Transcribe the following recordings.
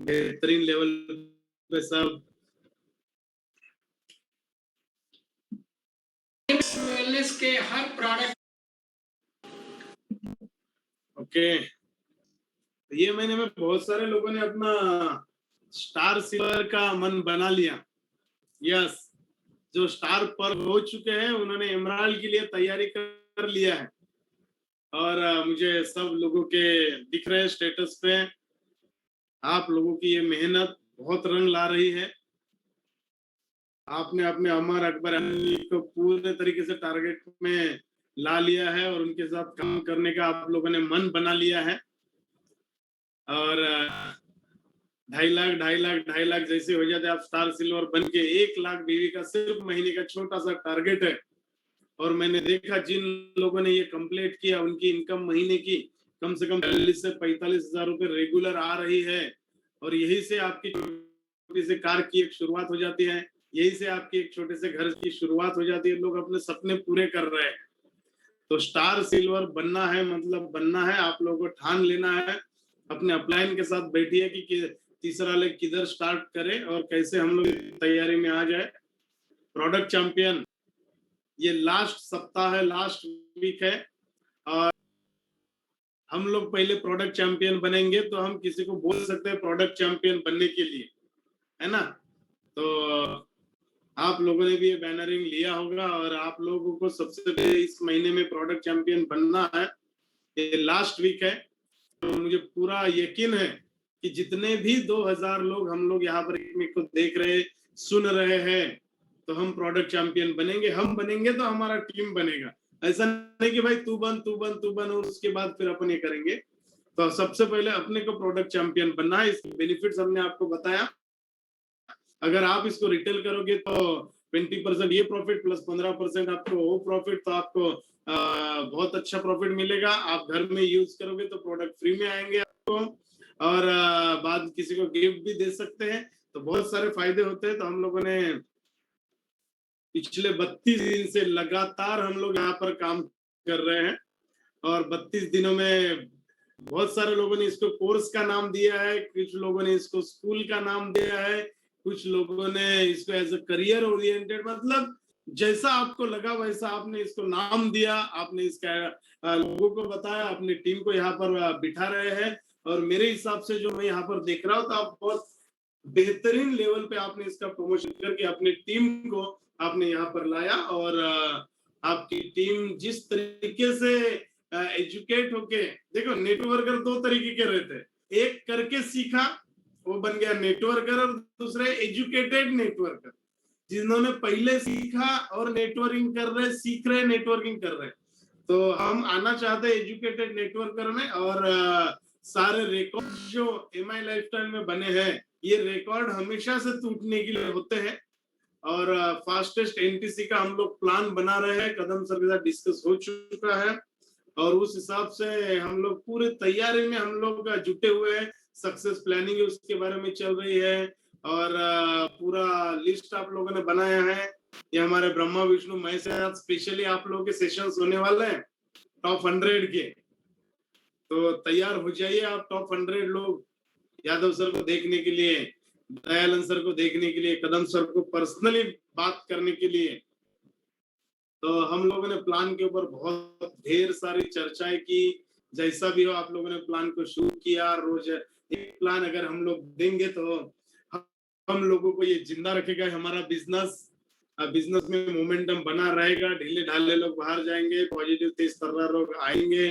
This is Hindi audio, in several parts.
बेहतरीन लेवल पे सब वेलनेस के हर प्रोडक्ट। ओके, ये महीने में बहुत सारे लोगों ने अपना स्टार सिल्वर का मन बना लिया। यस, जो स्टार पर हो चुके हैं उन्होंने एमराल्ड के लिए तैयारी कर लिया है। और मुझे सब लोगों के दिख रहे स्टेटस पे आप लोगों की ये मेहनत बहुत रंग ला रही है। आपने अपने अमर अकबर अली को पूरे तरीके से टारगेट में ला लिया है और उनके साथ काम करने का आप लोगों ने मन बना लिया है। और 2.5 लाख जैसे हो जाते आप स्टार सिल्वर बन के 1 लाख बीवी का सिर्फ महीने का छोटा सा टारगेट है। और मैंने देखा जिन लोगों ने ये कंप्लीट किया उनकी इनकम महीने की कम से कम 40 से 45 हजार रुपए रेगुलर आ रही है। और यही से आपकी छोटी सी कार की एक शुरुआत हो जाती है, यही से आपकी एक छोटे से घर की शुरुआत हो जाती है। लोग अपने सपने पूरे कर रहे हैं। तो स्टार सिल्वर बनना है मतलब बनना है, आप लोगों को ठान लेना है। अपने अपलाइन के साथ बैठिए कि तीसरा लेग किधर स्टार्ट करें और कैसे हम लोग तैयारी में आ जाए। प्रोडक्ट चैंपियन ये लास्ट सप्ताह है, लास्ट वीक है। और हम लोग पहले प्रोडक्ट चैंपियन बनेंगे तो हम किसी को बोल सकते हैं प्रोडक्ट चैंपियन बनने के लिए, है ना। तो आप लोगों ने भी ये बैनरिंग लिया होगा और आप लोगों को सबसे पहले इस महीने में प्रोडक्ट चैंपियन बनना है। ये लास्ट वीक है। तो मुझे पूरा यकीन है कि जितने भी 2000 लोग हम लोग यहाँ पर एक को देख रहे सुन रहे हैं तो हम प्रोडक्ट चैंपियन बनेंगे। हम बनेंगे तो हमारा टीम बनेगा। ऐसा नहीं कि भाई तू बन और उसके बाद फिर अपन ये करेंगे। तो सबसे पहले अपने को प्रोडक्ट चैंपियन बनना है। इसके बेनिफिट्स हमने आपको बताया। अगर आप इसको रिटेल करोगे तो 20% ये प्रॉफिट प्लस 15% आपको वो प्रॉफिट, तो आपको बहुत अच्छा प्रॉफिट मिलेगा। आप घर में यूज करोगे तो प्रोडक्ट फ्री में आएंगे आपको और बाद किसी को गिफ्ट भी दे सकते हैं। तो बहुत सारे फायदे होते हैं। तो हम लोगों ने पिछले 32 दिन से लगातार हम लोग यहाँ पर काम कर रहे हैं और 32 दिनों में बहुत सारे लोगों ने इसको कोर्स का नाम दिया है, कुछ लोगों ने इसको स्कूल का नाम दिया है, कुछ लोगों ने इसको एज अ करियर ओरिएंटेड, मतलब जैसा आपको लगा वैसा आपने इसको नाम दिया। आपने इसका लोगों को बताया, अपनी टीम को यहाँ पर बिठा रहे हैं। और मेरे हिसाब से जो मैं यहाँ पर देख रहा हूँ तो आप बहुत बेहतरीन लेवल पे आपने इसका प्रमोशन करके अपनी टीम को आपने यहाँ पर लाया। और आपकी टीम जिस तरीके से एजुकेट होके, देखो नेटवर्कर 2 तरीके के रहते हैं, एक करके सीखा वो बन गया नेटवर्कर और दूसरे एजुकेटेड नेटवर्कर, जिन्होंने पहले सीखा और नेटवर्किंग कर रहे, सीख रहे, नेटवर्किंग कर रहे। तो हम आना चाहते हैं एजुकेटेड नेटवर्कर में। और सारे रिकॉर्ड जो एमआई लाइफस्टाइल में बने हैं ये रिकॉर्ड हमेशा से टूटने के लिए होते हैं। और फास्टेस्ट एनटीसी का हम लोग प्लान बना रहे हैं, कदम सर के साथ डिस्कस हो चुका है और उस हिसाब से हम लोग पूरे तैयारी में हम लोग जुटे हुए हैं। सक्सेस प्लानिंग उसके बारे में चल रही है और पूरा लिस्ट आप लोगों ने बनाया है। ये हमारे ब्रह्मा विष्णु महेश स्पेशली आप लोगों के सेशंस होने वाले हैं टॉप 100 के। तो तैयार हो जाइए आप टॉप 100 लोग, यादव सर को देखने के लिए, दयालन सर को देखने के लिए, कदम सर को पर्सनली बात करने के लिए। तो हम लोगों ने प्लान के ऊपर बहुत ढेर सारी चर्चाएं की। जैसा भी हो आप लोगों ने प्लान को शुरू किया। रोज एक प्लान अगर हम लोग देंगे तो हम लोगों को ये जिंदा रखेगा हमारा बिजनेस। बिजनेस में मोमेंटम बना रहेगा, ढीले ढाले लोग बाहर जाएंगे, पॉजिटिव तेज तर्रार लोग आएंगे।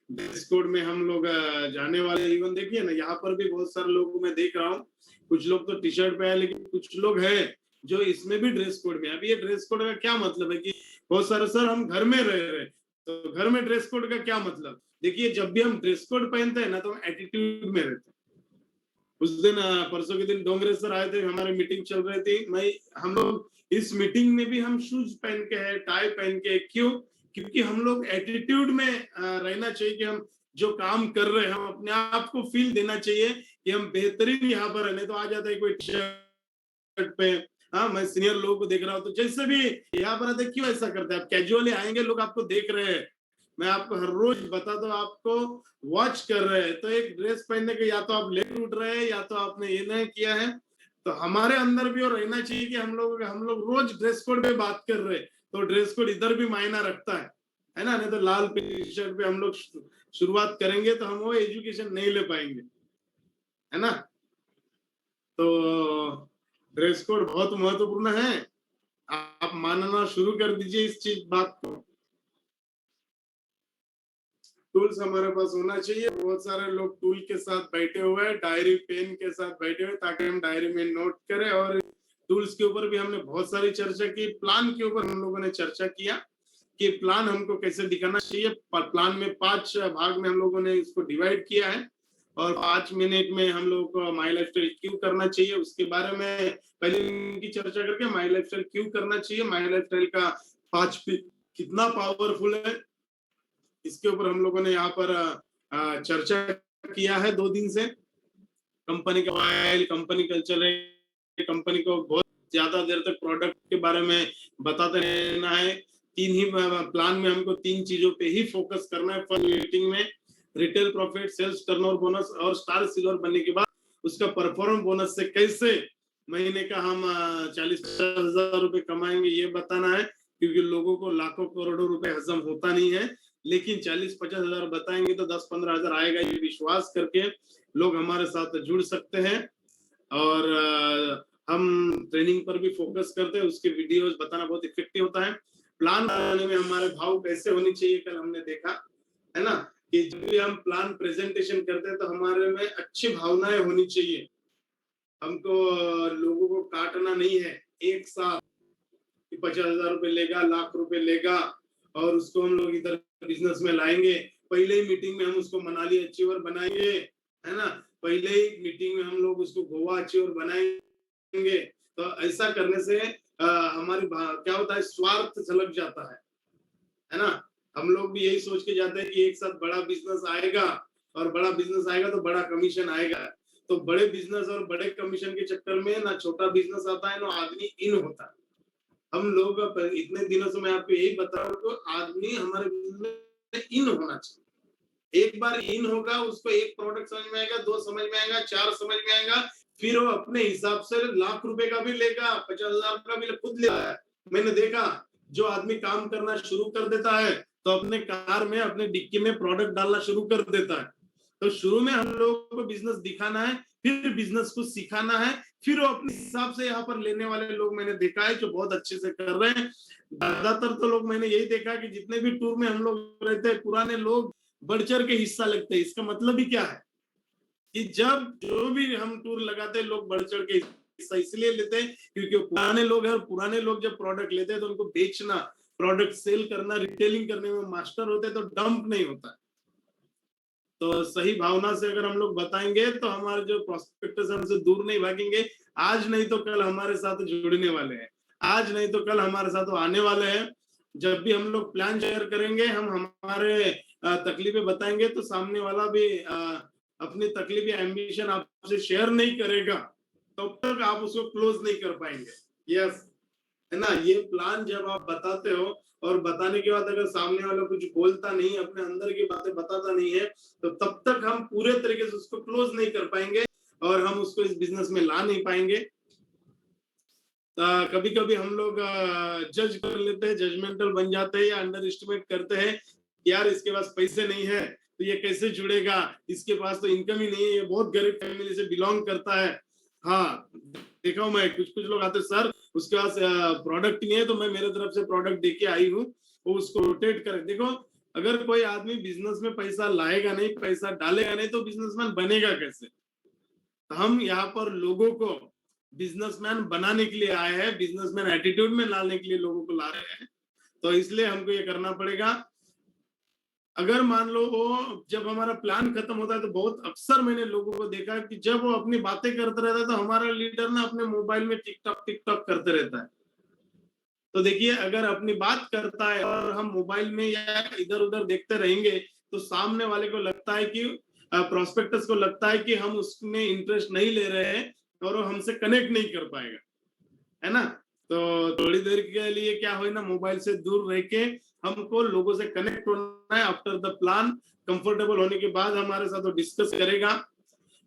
ड्रेस कोड में हम लोग जाने वाले, इवन देखिए ना यहाँ पर भी बहुत सारे लोग मैं देख रहा हूँ, कुछ लोग तो टी शर्ट पे है लेकिन कुछ लोग हैं जो इसमें भी ड्रेस कोड में। अभी ये ड्रेस कोड का क्या मतलब है कि बहुत सारे सर हम घर में रह रहे, तो घर में ड्रेस कोड का क्या मतलब। देखिए जब भी हम ड्रेस कोड पहनते हैं ना तो हम एटीट्यूड में रहते हैं। उस दिन परसों के दिन डोंगरे सर आए थे, हमारी मीटिंग चल रही थी। मैं हम लोग इस मीटिंग में भी हम शूज पहन के है, टाई पहन के, क्यों? क्योंकि हम लोग एटीट्यूड में रहना चाहिए कि हम जो काम कर रहे हैं हम अपने आप को फील देना चाहिए कि हम बेहतरीन यहाँ पर है। नहीं तो आ जाता है कोई शर्ट पे। हाँ, मैं सीनियर लोगों को देख रहा हूँ तो जैसे भी यहाँ पर आते क्यों ऐसा करते हैं आप? कैजुअली आएंगे लोग, आपको देख रहे हैं मैं आपको हर रोज बता दो, आपको वॉच कर रहे हैं तो एक ड्रेस पहनने के या तो आप लेट उठ रहे हैं या तो आपने ये नहीं किया है। तो हमारे अंदर भी और रहना चाहिए कि हम लोग रोज ड्रेस कोड पे बात कर रहे हैं, तो ड्रेस कोड इधर भी मायना रखता है ना। नहीं तो लाल टी शर्ट पे हम लोग शुरुआत करेंगे तो हम वो एजुकेशन नहीं ले पाएंगे, है ना। तो ड्रेस कोड बहुत महत्वपूर्ण है, आप मानना शुरू कर दीजिए इस चीज बात को। टूल्स हमारे पास होना चाहिए, बहुत सारे लोग टूल के साथ बैठे हुए हैं, डायरी पेन के साथ बैठे हुए ताकि हम डायरी में नोट करें। और टूल्स के ऊपर भी हमने बहुत सारी चर्चा की, प्लान के ऊपर हम लोगों ने चर्चा किया कि प्लान हमको कैसे दिखाना चाहिए। प्लान में 5 भाग में हम लोगों ने इसको डिवाइड किया है और 5 मिनट में हम लोगों को माई लाइफस्टाइल क्यों करना चाहिए उसके बारे में पहले इनकी चर्चा करके माई लाइफस्टाइल क्यों करना चाहिए, माई लाइफस्टाइल का 5 पी कितना पावरफुल है, इसके ऊपर हम लोगों ने यहाँ पर चर्चा किया है 2 दिन से। कंपनी का ऑयल, कंपनी कल्चर है, कंपनी को बहुत ज्यादा देर तक प्रोडक्ट के बारे में बताते रहना है। 3 ही प्लान में हमको 3 चीजों पे ही फोकस करना है। फर्स्ट मीटिंग में retail profit, sales turnover bonus और स्टार सिल्वर बनने के बाद उसका परफॉर्मेंस बोनस से कैसे महीने का हम 40-50 हजार रुपए कमाएंगे ये बताना है, क्योंकि लोगों को लाखों करोड़ों रुपए हजम होता नहीं है। लेकिन 40-50 हजार बताएंगे तो 10-15 हजार आएगा, ये विश्वास करके लोग हमारे साथ जुड़ सकते हैं। और हम ट्रेनिंग पर भी फोकस करते हैं, उसके वीडियोस बताना बहुत इफेक्टिव होता है। प्लान बनाने में हमारे भाव कैसे होनी चाहिए कल हमने देखा, है ना, कि जब भी हम प्लान प्रेजेंटेशन करते हैं तो हमारे में अच्छी भावनाएं होनी चाहिए। हमको लोगों को काटना नहीं है एक साथ कि 50,000 रुपए लेगा, लाख रुपए लेगा और उसको हम लोग इधर बिजनेस में लाएंगे। पहले ही मीटिंग में हम उसको मनाली अचीवर बनाएंगे, है ना, पहले ही मीटिंग में हम लोग उसको गोवा अचीवर बनाएंगे। तो ऐसा करने से हमारी क्या होता है, स्वार्थ झलक जाता है ना। हम लोग भी यही सोच के जाते हैं कि एक साथ बड़ा बिजनेस आएगा और बड़ा बिजनेस आएगा तो बड़ा कमीशन आएगा। तो बड़े बिजनेस और बड़े कमीशन के चक्कर में ना छोटा बिजनेस आता है ना आदमी इन होता है। हम लोग इतने दिनों से मैं आपको यही बता रहा हूँ, तो आदमी हमारे बिजनेस में इन होना चाहिए। एक बार इन होगा, उसको एक प्रोडक्ट समझ में आएगा, 2 समझ में आएगा, 4 समझ में आएगा, फिर वो अपने हिसाब से लाख रुपए का भी लेगा, 50,000 का भी खुद लेगा। मैंने देखा जो आदमी काम करना शुरू कर देता है तो अपने कार में, अपने डिक्की में प्रोडक्ट डालना शुरू कर देता है। तो शुरू में हम लोगों को बिजनेस दिखाना है, फिर बिजनेस को सिखाना है, फिर वो अपने हिसाब से यहाँ पर लेने वाले लोग मैंने देखा है जो बहुत अच्छे से कर रहे हैं। ज्यादातर तो लोग मैंने यही देखा कि जितने भी टूर में हम लोग रहते हैं पुराने लोग बढ़ चढ़ के हिस्सा लगते हैं। इसका मतलब ही क्या है कि जब जो भी हम टूर लगाते हैं लोग बढ़ चढ़ के हिस्सा इसलिए लेते हैं क्योंकि पुराने लोग हैं, और पुराने लोग जब प्रोडक्ट लेते हैं तो उनको बेचना, प्रोडक्ट सेल करना, रिटेलिंग करने में मास्टर होते हैं, तो डंप नहीं होता। तो सही भावना से अगर हम लोग बताएंगे तो हमारे जो प्रोस्पेक्टस हमसे दूर नहीं भागेंगे। आज नहीं तो कल हमारे साथ जुड़ने वाले हैं, आज नहीं तो कल हमारे साथ वो आने वाले हैं। जब भी हम लोग प्लान शेयर करेंगे, हम हमारे तकलीफें बताएंगे तो सामने वाला भी अपनी तकलीफ या एम्बिशन आपसे शेयर नहीं करेगा, तब तक आप उसको क्लोज नहीं कर पाएंगे। यस, है ना। ये प्लान जब आप बताते हो और बताने के बाद अगर सामने वाला कुछ बोलता नहीं, अपने अंदर की बातें बताता नहीं है, तो तब तक हम पूरे तरीके से उसको क्लोज नहीं कर पाएंगे और हम उसको इस बिजनेस में ला नहीं पाएंगे। कभी कभी हम लोग जज कर लेते हैं, जजमेंटल बन जाते हैं या अंडर एस्टिमेट करते हैं, यार इसके पास पैसे नहीं है तो ये कैसे जुड़ेगा, इसके पास तो इनकम ही नहीं है, ये बहुत गरीब फैमिली से बिलोंग करता है। हाँ, देखा हूं मैं, कुछ कुछ लोग आते सर उसके पास प्रोडक्ट नहीं है तो मैं मेरे तरफ से प्रोडक्ट देके आई हूँ, वो उसको रोटेट करे। देखो, अगर कोई आदमी बिजनेस में पैसा लाएगा नहीं, पैसा डालेगा नहीं, तो बिजनेसमैन बनेगा कैसे। हम यहाँ पर लोगों को बिजनेसमैन बनाने के लिए आए हैं, बिजनेसमैन एटीट्यूड में लाने के लिए लोगों को ला रहे हैं। तो इसलिए हमको ये करना पड़ेगा। अगर मान लो वो जब हमारा प्लान खत्म होता है तो बहुत अक्सर मैंने लोगों को देखा कि जब वो अपनी बातें करते रहता है तो हमारा लीडर ना अपने मोबाइल में टिकटॉक टिकटॉक करते रहता है। तो देखिए, अगर अपनी बात करता है और हम मोबाइल में या इधर उधर देखते रहेंगे तो सामने वाले को लगता है कि प्रोस्पेक्टस को लगता है कि हम उसमें इंटरेस्ट नहीं ले रहे हैं और वो हमसे कनेक्ट नहीं कर पाएगा, है ना। तो थोड़ी देर के लिए क्या हो ना, मोबाइल से दूर रह के हमको लोगों से कनेक्ट होना है। आफ्टर द प्लान कंफर्टेबल होने के बाद हमारे साथ वो डिस्कस करेगा।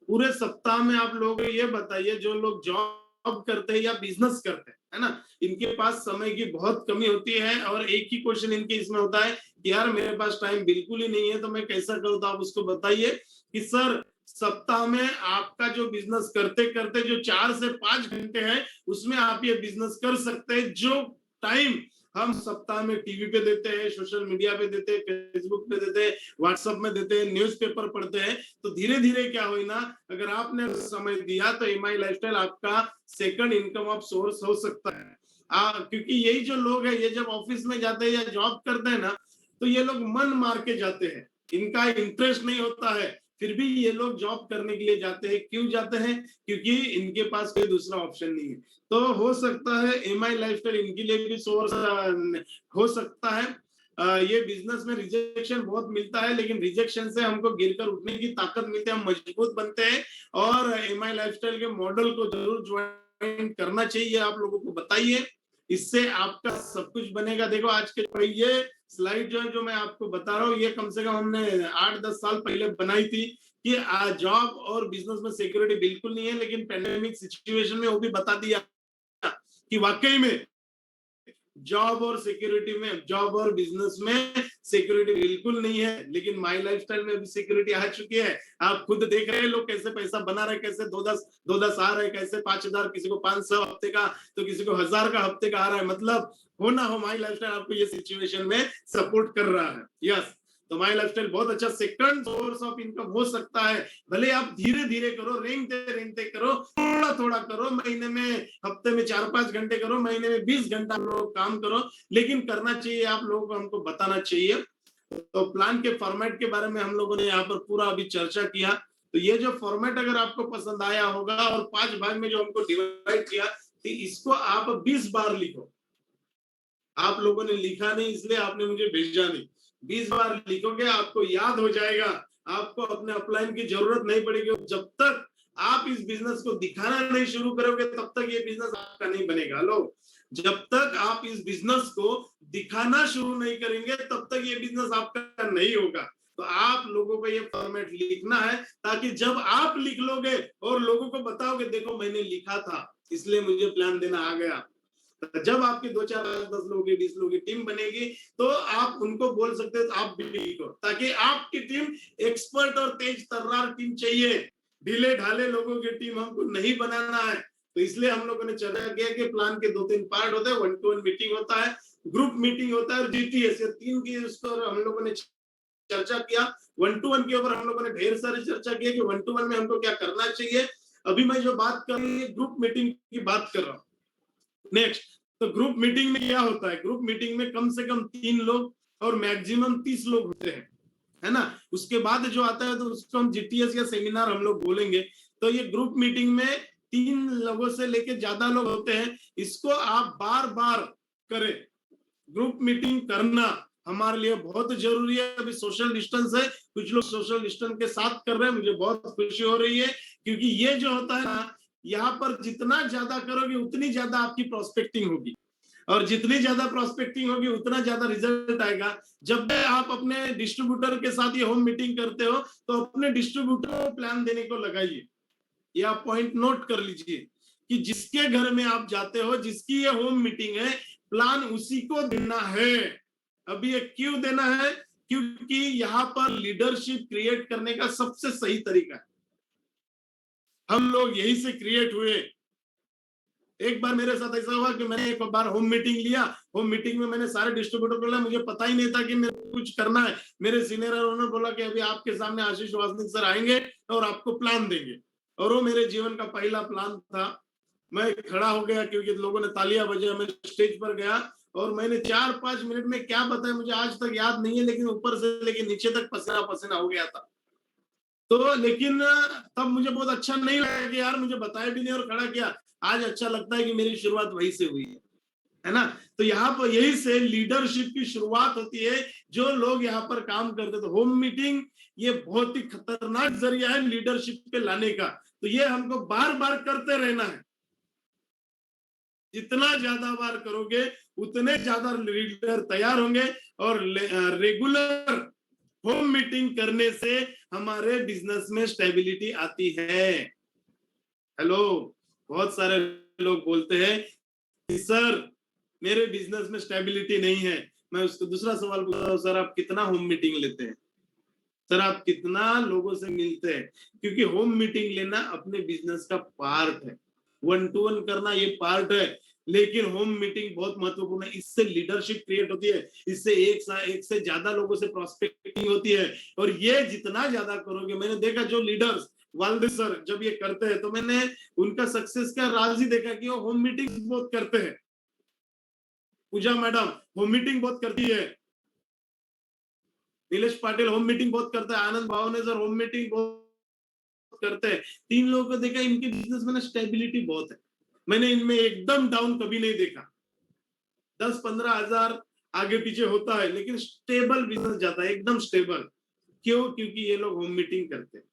पूरे सप्ताह में आप लोग ये बताइए, जो लोग जॉब करते हैं या बिजनेस करते हैं, है ना, इनके पास समय की बहुत कमी होती है और एक ही क्वेश्चन इनके इसमें होता है कि यार मेरे पास टाइम बिल्कुल ही नहीं है, तो मैं कैसा करूं। तो आप उसको बताइए कि सर, सप्ताह में आपका जो बिजनेस करते करते जो 4 से 5 घंटे है, उसमें आप ये बिजनेस कर सकते हैं। जो टाइम हम सप्ताह में टीवी पे देते हैं, सोशल मीडिया पे देते हैं, फेसबुक पे देते हैं, व्हाट्सएप में देते हैं, न्यूज़पेपर पढ़ते हैं, तो धीरे धीरे क्या हुई ना, अगर आपने समय दिया तो एमआई लाइफस्टाइल आपका सेकंड इनकम ऑफ सोर्स हो सकता है। क्योंकि यही जो लोग है, ये जब ऑफिस में जाते हैं या जॉब करते हैं ना, तो ये लोग मन मार के जाते हैं, इनका इंटरेस्ट नहीं होता है, फिर भी ये लोग जॉब करने के लिए जाते हैं। क्यों जाते हैं? क्योंकि इनके पास कोई दूसरा ऑप्शन नहीं है। तो हो सकता है एमआई लाइफस्टाइल इनके लिए भी सोर्स हो सकता है। ये बिजनेस में रिजेक्शन बहुत मिलता है, लेकिन रिजेक्शन से हमको गिरकर उठने की ताकत मिलती है, हम मजबूत बनते हैं। और एमआई लाइफस्टाइल के मॉडल को जरूर ज्वाइन करना चाहिए, आप लोगों को बताइए, इससे आपका सब कुछ बनेगा। देखो आज के ये स्लाइड जो है, जो मैं आपको बता रहा हूँ, ये कम से कम हमने 8-10 साल पहले बनाई थी कि जॉब और बिजनेस में सिक्योरिटी बिल्कुल नहीं है, लेकिन पेंडेमिक सिचुएशन में वो भी बता दिया कि वाकई में जॉब और सिक्योरिटी में, जॉब और बिजनेस में सिक्योरिटी बिल्कुल नहीं है, लेकिन माई लाइफस्टाइल में भी सिक्योरिटी आ चुकी है। आप खुद देख रहे हैं लोग कैसे पैसा बना रहे, कैसे 2-10 आ रहे, कैसे 5,000, किसी को 500 हफ्ते का, तो किसी को 1,000 का हफ्ते का आ रहा है। मतलब हो ना हो, माई लाइफस्टाइल आपको ये सिचुएशन में सपोर्ट कर रहा है। यस, तो माई लाइफस्टाइल बहुत अच्छा सेकंड सोर्स ऑफ इनकम हो सकता है। भले आप धीरे धीरे करो, रेंगते रेंगते करो, थोड़ा थोड़ा करो, महीने में, हफ्ते में 4-5 घंटे करो, महीने में 20 घंटा लोग काम करो, लेकिन करना चाहिए। आप लोगों को हमको बताना चाहिए। तो प्लान के फॉर्मेट के बारे में हम लोगों ने यहाँ पर पूरा अभी चर्चा किया। तो ये जो फॉर्मेट अगर आपको पसंद आया होगा, और 5 भाग में जो हमको डिवाइड किया, तो इसको आप 20 बार लिखो। आप लोगों ने लिखा नहीं इसलिए आपने मुझे भेजा नहीं, 20 बार लिखोगे आपको याद हो जाएगा, आपको अपने अपलाइन की जरूरत नहीं पड़ेगी। जब तक आप इस बिजनेस को दिखाना नहीं शुरू करोगे, तब तक ये बिजनेस आपका नहीं बनेगा। लो, जब तक आप इस बिजनेस को दिखाना शुरू नहीं करेंगे, तब तक ये बिजनेस आपका नहीं होगा। तो आप लोगों को ये फॉर्मेट लिखना है, ताकि जब आप लिख लोगे और लोगों को बताओगे, देखो मैंने लिखा था, इसलिए मुझे प्लान देना आ गया। जब आपके 2-4-10 लोगों की 20 लोगों की टीम बनेगी, तो आप उनको बोल सकते हो आप भी लिखो, ताकि आपकी टीम एक्सपर्ट और तेज तर्रार टीम चाहिए। ढीले ढाले लोगों की टीम हमको नहीं बनाना है। तो इसलिए हम लोगों ने चर्चा किया कि प्लान के 2-3 पार्ट होते हैं, 1-to-1 मीटिंग होता है, ग्रुप मीटिंग होता है, और जीटीएस, ये 3 की उस पर हम लोगों ने चर्चा किया। 1-to-1 के ऊपर हम लोगों ने ढेर सारी चर्चा की कि 1-to-1 में हमको क्या करना चाहिए। अभी मैं जो बात कर रही हूँ, ग्रुप मीटिंग की बात कर रहा हूँ। नेक्स्ट, तो ग्रुप मीटिंग में क्या होता है? ग्रुप मीटिंग में कम से कम 3 लोग और मैक्सिमम 30 लोग होते हैं, है ना। उसके बाद जो आता है, तो उसको हम जीटीएस या सेमिनार हम लोग बोलेंगे। तो ये ग्रुप मीटिंग में 3 लोगों से लेके ज्यादा लोग होते हैं, इसको आप बार बार करें। ग्रुप मीटिंग करना हमारे लिए बहुत जरूरी है। अभी सोशल डिस्टेंस है, कुछ लोग सोशल डिस्टेंस के साथ कर रहे हैं, मुझे बहुत खुशी हो रही है, क्योंकि ये जो होता है ना, यहाँ पर जितना ज्यादा करोगे उतनी ज्यादा आपकी प्रोस्पेक्टिंग होगी, और जितनी ज्यादा प्रोस्पेक्टिंग होगी उतना ज्यादा रिजल्ट आएगा। जब भी आप अपने डिस्ट्रीब्यूटर के साथ ये होम मीटिंग करते हो, तो अपने डिस्ट्रीब्यूटर को प्लान देने को लगाइए। ये आप पॉइंट नोट कर लीजिए कि जिसके घर में आप जाते हो, जिसकी ये होम मीटिंग है, प्लान उसी को देना है। अभी ये क्यों देना है? क्योंकि यहाँ पर लीडरशिप क्रिएट करने का सबसे सही तरीका है। हम लोग यही से क्रिएट हुए। एक बार मेरे साथ ऐसा हुआ कि मैंने एक बार होम मीटिंग लिया। होम मीटिंग में मैंने सारे डिस्ट्रीब्यूटर को लिया, मुझे पता ही नहीं था कि मेरे को कुछ करना है। मेरे सीनियर उन्होंने बोला कि अभी आपके सामने आशीष वासनिक सर आएंगे और आपको प्लान देंगे। और वो मेरे जीवन का पहला प्लान था। मैं खड़ा हो गया क्योंकि लोगों ने तालियां बजा, मैं स्टेज पर गया और मैंने 4-5 मिनट में क्या बताया मुझे आज तक याद नहीं है, लेकिन ऊपर से लेके नीचे तक पसीना पसीना हो गया था। तो लेकिन तब मुझे बहुत अच्छा नहीं लगा कि यार मुझे बताया भी नहीं और खड़ा किया। आज अच्छा लगता है कि मेरी शुरुआत वहीं से हुई है ना। तो यहाँ पर यही से लीडरशिप की शुरुआत होती है। जो लोग यहाँ पर काम करते, तो होम मीटिंग ये बहुत ही खतरनाक जरिया है लीडरशिप पे लाने का। तो ये हमको बार बार करते रहना है। जितना ज्यादा बार करोगे उतने ज्यादा लीडर तैयार होंगे। और रेगुलर होम मीटिंग करने से हमारे बिजनेस में स्टेबिलिटी आती है। हेलो, बहुत सारे लोग बोलते हैं कि सर मेरे बिजनेस में स्टेबिलिटी नहीं है। मैं उसको दूसरा सवाल पूछता हूँ, सर आप कितना होम मीटिंग लेते हैं? सर आप कितना लोगों से मिलते हैं? क्योंकि होम मीटिंग लेना अपने बिजनेस का पार्ट है, वन टू वन करना ये पार्ट है, लेकिन होम मीटिंग बहुत महत्वपूर्ण है। इससे लीडरशिप क्रिएट होती है, इससे एक से ज्यादा लोगों से प्रोस्पेक्टिंग होती है। और ये जितना ज्यादा करोगे, मैंने देखा जो लीडर्स वाल्दे सर जब ये करते हैं तो मैंने उनका सक्सेस का राज ही देखा कि वो होम मीटिंग बहुत करते हैं। पूजा मैडम होम मीटिंग बहुत करती है, नीलेश पाटिल होम मीटिंग बहुत करता है, आनंद भावने सर होम मीटिंग बहुत करते हैं। 3 लोगों को देखा, इनके बिजनेस में ना स्टेबिलिटी बहुत है। मैंने इनमें एकदम डाउन कभी नहीं देखा। 10-15 हजार आगे पीछे होता है, लेकिन स्टेबल बिजनेस जाता है, एकदम स्टेबल। क्यों? क्योंकि ये लोग होम मीटिंग करते हैं।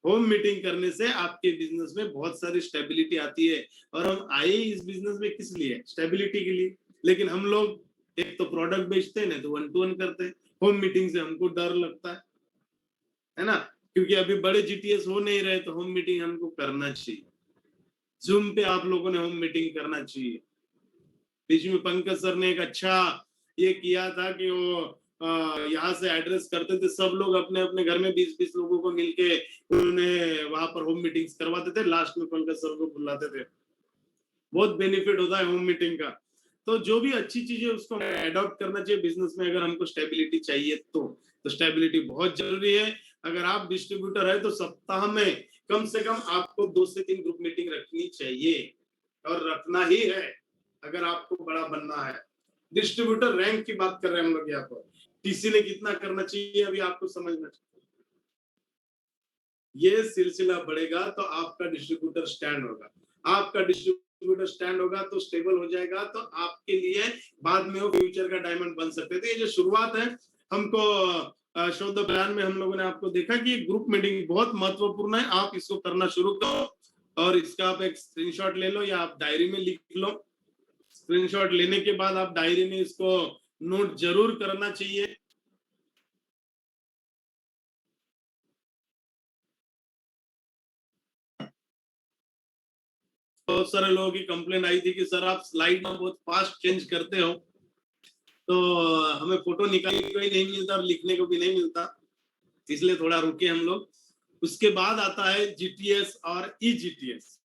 होम मीटिंग करने से आपके बिजनेस में बहुत सारी स्टेबिलिटी आती है। और हम आए इस बिजनेस में किस लिए? स्टेबिलिटी के लिए। लेकिन हम लोग एक तो प्रोडक्ट बेचते हैं, ना तो वन टू वन करते हैं। होम मीटिंग से हमको डर लगता है ना, क्योंकि अभी बड़े जीटीएस हो नहीं रहे, तो होम मीटिंग हमको करना चाहिए। जूम पे आप लोगों ने होम मीटिंग करना चाहिए। बीच में पंकज सर ने एक अच्छा ये किया था कि वो यहाँ से एड्रेस करते थे, सब लोग अपने अपने घर में 20-20 लोगों को मिलके उन्हें वहां पर होम मीटिंग्स करवाते थे, लास्ट में पंकज सर को बुलाते थे। बहुत बेनिफिट होता है होम मीटिंग का। तो जो भी अच्छी चीज है उसको अडॉप्ट करना चाहिए बिजनेस में, अगर हमको स्टेबिलिटी चाहिए तो स्टेबिलिटी बहुत जरूरी है। अगर आप डिस्ट्रीब्यूटर है तो सप्ताह में कम से कम आपको 2 से 3 ग्रुप मीटिंग रखनी चाहिए, और रखना ही है अगर आपको बड़ा बनना है। डिस्ट्रीब्यूटर रैंक की बात कर रहे हैं हम लोग यहाँ पर, टीसी ने कितना करना चाहिए अभी आपको समझना चाहिए। ये सिलसिला बढ़ेगा तो आपका डिस्ट्रीब्यूटर स्टैंड होगा, आपका डिस्ट्रीब्यूटर स्टैंड होगा तो स्टेबल हो जाएगा, तो आपके लिए बाद में वो फ्यूचर का डायमंड बन सकते हैं। तो ये जो शुरुआत है, हमको शो द प्लान में हम लोगों ने आपको देखा कि ग्रुप मीटिंग बहुत महत्वपूर्ण है। आप इसको करना शुरू करो, और इसका आप एक स्क्रीनशॉट ले लो या आप डायरी में लिख लो। स्क्रीनशॉट लेने के बाद आप डायरी में इसको नोट जरूर करना चाहिए। बहुत सारे लोगों की कंप्लेंट आई थी कि सर आप स्लाइड में बहुत फास्ट चेंज करते हो, तो हमें फोटो निकालने को ही नहीं मिलता और लिखने को भी नहीं मिलता, इसलिए थोड़ा रुके हम लोग। उसके बाद आता है जीटीएस और ईजीटीएस,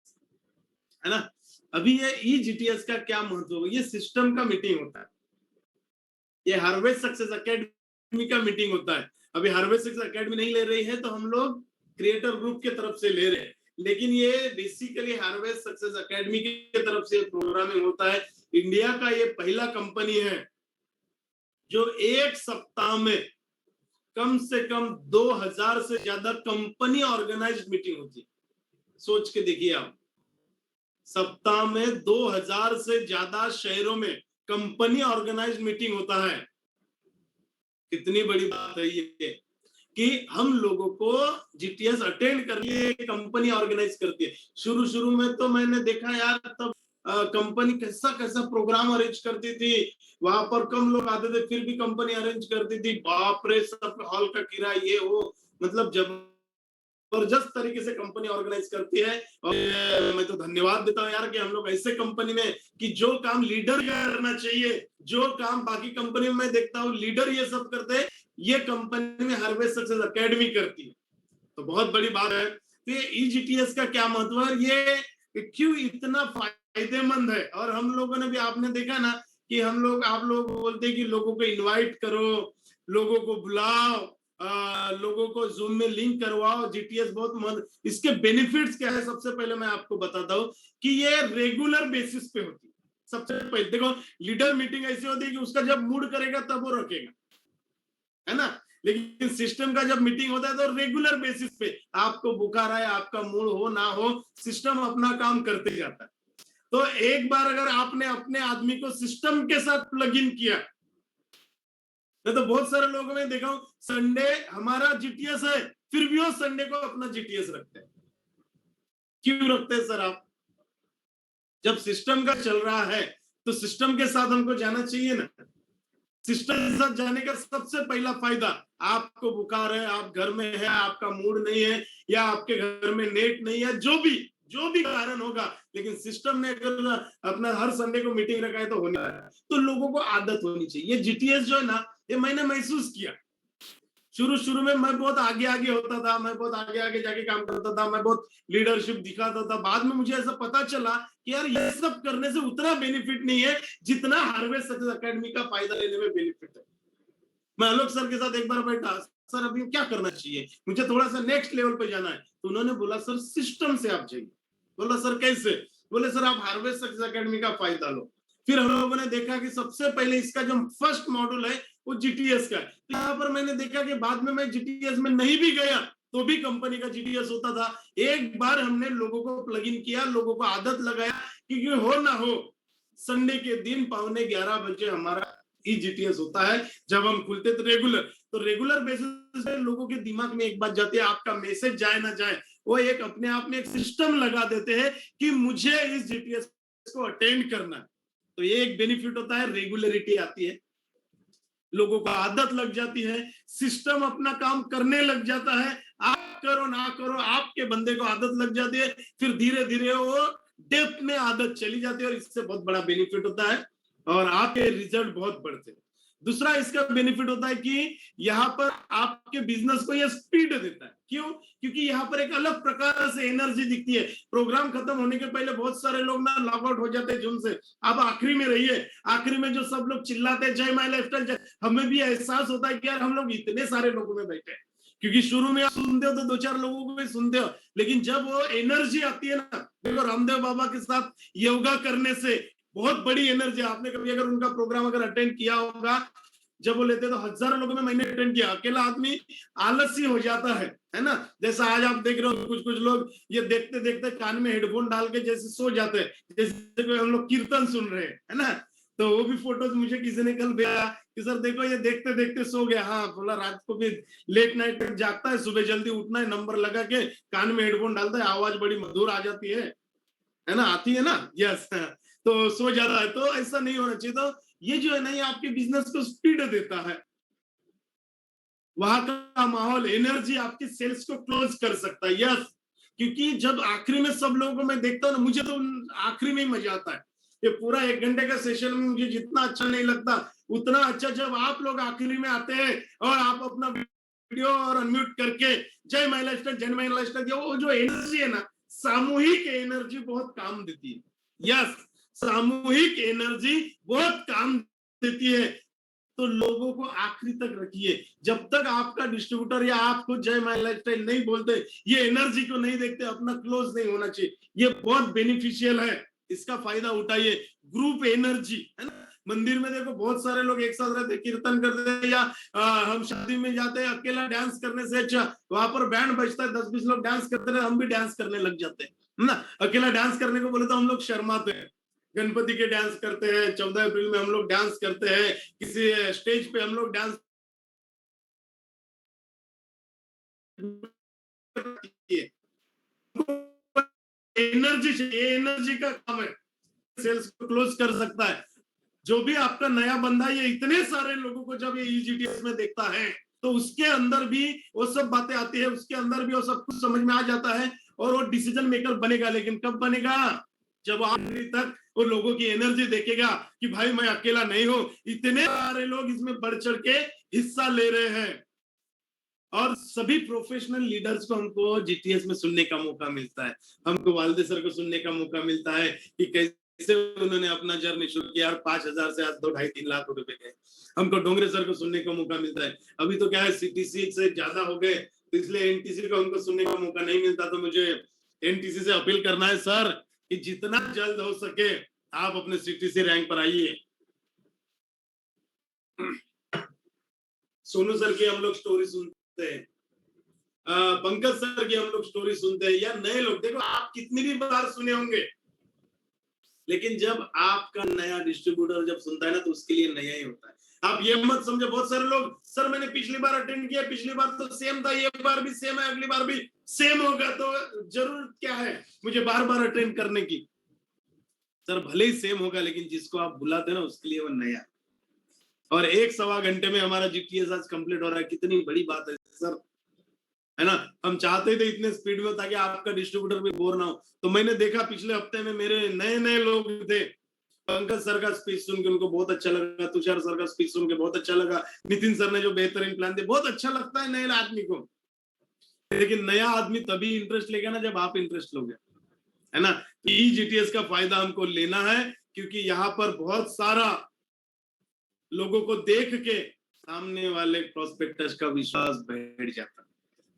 है ना। अभी ये ईजीटीएस का क्या महत्व है? ये सिस्टम का मीटिंग होता है, ये हार्वेस्ट सक्सेस एकेडमी का मीटिंग होता है। अभी हार्वेस्ट सक्सेस एकेडमी नहीं ले रही है, तो हम लोग क्रिएटर ग्रुप के तरफ से ले रहे हैं, लेकिन ये बेसिकली हार्वेस्ट सक्सेस एकेडमी की तरफ से प्रोग्रामिंग होता है। इंडिया का ये पहला कंपनी है जो एक सप्ताह में कम से कम 2000 से ज्यादा कंपनी ऑर्गेनाइज्ड मीटिंग होती है। सोच के देखिए आप, सप्ताह में 2000 से ज्यादा शहरों में कंपनी ऑर्गेनाइज्ड मीटिंग होता है। कितनी बड़ी बात है ये कि हम लोगों को जीटीएस अटेंड कर लिए कंपनी ऑर्गेनाइज करती है। शुरू शुरू में तो मैंने देखा यार, तब कंपनी कैसा कैसा प्रोग्राम अरेंज करती थी, वहां पर कम लोग आते थे फिर भी कंपनी अरेंज करती थी। बाप रे, सब हॉल का किराया ये वो, मतलब जबरदस्त तरीके से कंपनी ऑर्गेनाइज करती है। और मैं तो धन्यवाद देता हूँ यार कि हम लोग ऐसे कंपनी में, कि जो काम लीडर करना चाहिए, जो काम बाकी कंपनी में मैं देखता हूँ लीडर ये सब करते हैं, ये कंपनी में हार्वेस्ट सक्सेस एकेडमी करती है। तो बहुत बड़ी बात है। तो ये ईजीटीएस का क्या महत्व है, ये क्यों इतना फायदेमंद है? और हम लोगों ने भी, आपने देखा ना कि आप लोग बोलते हैं कि लोगों को इनवाइट करो, लोगों को बुलाओ, लोगों को जूम में लिंक करवाओ। जीटीएस बहुत इसके बेनिफिट्स क्या है, सबसे पहले मैं आपको बताता हूँ कि ये रेगुलर बेसिस पे होती है। सबसे पहले देखो, लीडर मीटिंग ऐसी होती है कि उसका जब मूड करेगा तब वो रखेगा, है ना। लेकिन सिस्टम का जब मीटिंग होता है तो रेगुलर बेसिस पे, आपको बुखार आए, आपका मूड हो ना हो, सिस्टम अपना काम करते जाता है। तो एक बार अगर आपने अपने आदमी को सिस्टम के साथ प्लग इन किया, मैं तो बहुत सारे लोगों में देखा हूं, संडे हमारा जीटीएस है फिर भी वो संडे को अपना जीटीएस रखते हैं। क्यों रखते हैं सर आप? जब सिस्टम का चल रहा है तो सिस्टम के साथ हमको जाना चाहिए ना। सिस्टम के साथ जाने का सबसे पहला फायदा, आपको बुखार है, आप घर में है, आपका मूड नहीं है, या आपके घर में नेट नहीं है, जो भी कारण होगा, लेकिन सिस्टम ने अगर अपना हर संडे को मीटिंग रखा है तो होने वाला है। तो लोगों को आदत होनी चाहिए। ये जीटीएस जो है ना, ये मैंने महसूस किया। शुरू में मैं बहुत आगे होता था, मैं बहुत आगे जाके काम करता था, मैं बहुत लीडरशिप दिखाता था। बाद में मुझे ऐसा पता चला कि यार ये सब करने से उतना बेनिफिट नहीं है जितना हार्वेस्ट सक्सेस एकेडमी का फायदा लेने में बेनिफिट है। मैं आलोक सर के साथ एक बार बैठा, सर अभी क्या करना चाहिए, मुझे थोड़ा सा नेक्स्ट लेवल पे जाना है। तो उन्होंने बोला सर सिस्टम से आप जाइए। बोला सर कैसे? बोले सर आप हार्वेस्ट सक्सेस एकेडमी का फायदा लो। फिर हम लोगों ने देखा कि सबसे पहले इसका जो फर्स्ट मॉड्यूल है वो जीटीएस का है। तो यहाँ पर मैंने देखा कि बाद में मैं जीटीएस में नहीं भी गया तो भी कंपनी का जीटीएस होता था। एक बार हमने लोगों को प्लग इन किया, लोगों को आदत लगाया, क्योंकि हो ना हो संडे के दिन 11:15 हमारा ई जीटीएस होता है। जब हम खुलते तो रेगुलर बेसिस पे लोगों के दिमाग में एक बात जाती है, आपका मैसेज जाए ना जाए, वो एक अपने आप में एक सिस्टम लगा देते हैं कि मुझे इस जीटीएस को अटेंड करना है। तो ये एक बेनिफिट होता है, रेगुलरिटी आती है, लोगों को आदत लग जाती है, सिस्टम अपना काम करने लग जाता है। आप करो ना करो, आपके बंदे को आदत लग जाती है, फिर धीरे धीरे वो डेप्थ में आदत चली जाती है, और इससे बहुत बड़ा बेनिफिट होता है और आपके रिजल्ट बहुत बढ़ते हैं। दूसरा इसका बेनिफिट होता है कि यहाँ पर आपके बिजनेस को यह स्पीड देता है। क्यों? क्योंकि यहाँ पर एक अलग प्रकार से एनर्जी दिखती है। प्रोग्राम खत्म होने के पहले बहुत सारे लोग ना लॉग आउट हो जाते हैं जूम से। आप आखिरी में रहिए, आखिरी में जो सब लोग चिल्लाते हैं जय माय लाइफस्टाइल, हमें भी एहसास होता है कि यार हम लोग इतने सारे लोगों में बैठे हैं। क्योंकि शुरू में आप सुनते हो तो 2-4 लोगों को भी सुनते हो, लेकिन जब वो एनर्जी आती है ना, देखो रामदेव बाबा के साथ योगा करने से बहुत बड़ी एनर्जी। आपने कभी अगर उनका प्रोग्राम अगर अटेंड किया होगा, जब वो लेते तो हजारों लोगों में मैंने अटेंड किया, अकेला आदमी आलसी हो जाता है ना। जैसा आज आप देख रहे हो कुछ लोग ये देखते देखते कान में हेडफोन डाल के जैसे सो जाते हैं, जैसे हम लोग कीर्तन सुन रहे हैं, है ना। तो वो भी फोटोज मुझे किसी ने कल भेजा कि सर देखो ये देखते देखते सो गया। हाँ बोला, रात को भी लेट नाइट तक जागता है, सुबह जल्दी उठना है, नंबर लगा के कान में हेडफोन डालता है, आवाज बड़ी मधुर आ जाती है ना, आती है ना, यस। तो सो जाता है। तो ऐसा नहीं होना चाहिए। तो ये जो है ना, ये आपके बिजनेस को स्पीड देता है। वहां का माहौल, एनर्जी आपके सेल्स को क्लोज कर सकता है, यस। क्योंकि जब आखिरी में सब लोगों को मैं देखता हूँ ना, मुझे तो आखिरी में ही मजा आता है। ये पूरा 1 घंटे का सेशन में मुझे जितना अच्छा नहीं लगता, उतना अच्छा जब आप लोग आखिरी में आते हैं और आप अपना वीडियो और अनम्यूट करके जय माय लाइफस्टाइल, जय माय लाइफस्टाइल, वो जो एनर्जी है ना, सामूहिक एनर्जी बहुत काम देती है, यस। सामूहिक एनर्जी बहुत काम देती है। तो लोगों को आखिरी तक रखिए। जब तक आपका डिस्ट्रीब्यूटर या आपको जय माय लाइफस्टाइल नहीं बोलते, ये एनर्जी को नहीं देखते, अपना क्लोज नहीं होना चाहिए। ये बहुत बेनिफिशियल है, इसका फायदा उठाइए। ग्रुप एनर्जी है ना, मंदिर में देखो बहुत सारे लोग एक साथ रहते, कीर्तन करते हैं, या हम शादी में जाते हैं, अकेला डांस करने से अच्छा वहां पर बैंड बजता है, 10-20 लोग डांस करते रहे, हम भी डांस करने लग जाते हैं ना। अकेला डांस करने को बोले तो हम लोग शर्माते हैं। गणपति के डांस करते हैं, 14 अप्रैल में हम लोग डांस करते हैं, किसी स्टेज पे हम लोग डांस एनर्जी चाहिए, एनर्जी का काम है, सेल्स को क्लोज कर सकता है। जो भी आपका नया बंदा ये इतने सारे लोगों को जब ये ईजीटीएस में देखता है, तो उसके अंदर भी वो सब बातें आती है, उसके अंदर भी वो सब कुछ समझ में आ जाता है, और वो डिसीजन मेकर बनेगा। लेकिन कब बनेगा? जब आखिरी तक वो लोगों की एनर्जी देखेगा कि भाई मैं अकेला नहीं हूं, इतने सारे लोग इसमें बढ़ चढ़ के हिस्सा ले रहे हैं। और सभी प्रोफेशनल लीडर्स को हमको जीटीएस में सुनने का मौका मिलता है। हमको वालदे सर को सुनने का मौका मिलता है कि कैसे उन्होंने अपना जर्नी शुरू किया और 5,000 से आज 2-2.5-3 लाख रुपए गए। हमको डोंगरे सर को सुनने का मौका मिलता है। अभी तो क्या है, सीटीसी से ज्यादा हो गए, तो इसलिए एनटीसी को हमको सुनने का मौका नहीं मिलता। तो मुझे एनटीसी से अपील करना है सर कि जितना जल्द हो सके आप अपने सीटीसी रैंक पर आइए। सोनू सर की हम लोग स्टोरी सुनते हैं, पंकज सर की हम लोग स्टोरी सुनते हैं, या नए लोग, देखो आप कितनी भी बार सुने होंगे, लेकिन जब आपका नया डिस्ट्रीब्यूटर जब सुनता है ना, तो उसके लिए नया ही होता है। आप ये मत समझो, बहुत सारे लोग सर मैंने पिछली बार अटेंड किया, पिछली बार तो सेम था, ये बार भी सेम है, अगली बार भी सेम होगा, तो जरूरत क्या है मुझे बार बार अटेंड करने की? सर भले ही सेम होगा, लेकिन जिसको आप बुलाते हैं ना उसके लिए वो नया। और 1-1.25 घंटे में हमारा जीटीएस आज कंप्लीट हो रहा है, कितनी बड़ी बात है सर, है ना। हम चाहते थे इतने स्पीड में ताकि आपका डिस्ट्रीब्यूटर भी बोर ना हो। तो मैंने देखा पिछले हफ्ते में मेरे नए नए लोग थे, पंकज सर का स्पीच सुन के उनको बहुत अच्छा लगा, तुषार सर का स्पीच सुन के बहुत अच्छा लगा, नितिन सर ने जो बेहतरीन प्लान दिया, बहुत अच्छा लगता है नए आदमी को। लेकिन नया आदमी तभी इंटरेस्ट लेगा ना जब आप इंटरेस्ट लोगे, है ना। जीटीएस का फायदा हमको लेना है, क्योंकि यहाँ पर बहुत सारा लोगों को देख के सामने वाले प्रोस्पेक्टस का विश्वास बैठ जाता है,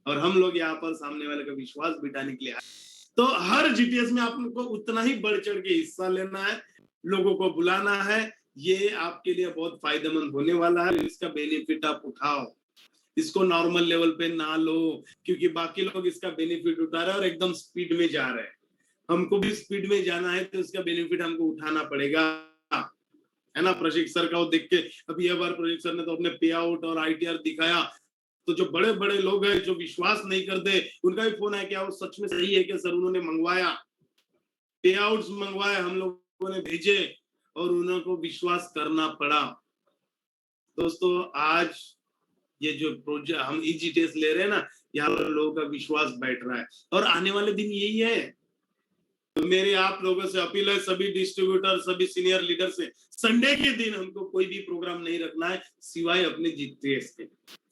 और हम लोग यहाँ पर सामने वाले का विश्वास बिठाने के लिए आए। तो हर जीटीएस में आपको उतना ही बढ़ चढ़ के हिस्सा लेना है, लोगों को बुलाना है, ये आपके लिए बहुत फायदेमंद होने वाला है। इसका बेनिफिट आप उठाओ, इसको नॉर्मल लेवल पे ना लो, क्योंकि बाकी लोग इसका बेनिफिट उठा रहे हैं और एकदम स्पीड में जा रहे हैं। हमको भी स्पीड में जाना है, तो इसका बेनिफिट हमको उठाना पड़ेगा, है ना। प्रशिक्षक सर का वो देख के, अभी यह बार प्रशिक्षक सर ने तो अपने पे आउट और आईटीआर दिखाया, तो जो बड़े बड़े लोग हैं जो विश्वास नहीं करते, उनका भी फोन है, क्या वो सच में सही है क्या सर। उन्होंने मंगवाया, पे आउट्स मंगवाए, हम लोगों ने भेजे, और उनको विश्वास करना पड़ा। दोस्तों आज ये जो प्रोजेक्ट हम ईजीटीएस ले रहे हैं ना, यहाँ पर लोगों का विश्वास बैठ रहा है, और आने वाले दिन यही है। तो मेरी आप लोगों से अपील है, सभी डिस्ट्रीब्यूटर, सभी सीनियर लीडर से, संडे के दिन हमको कोई भी प्रोग्राम नहीं रखना है सिवाय अपने जीटीएस के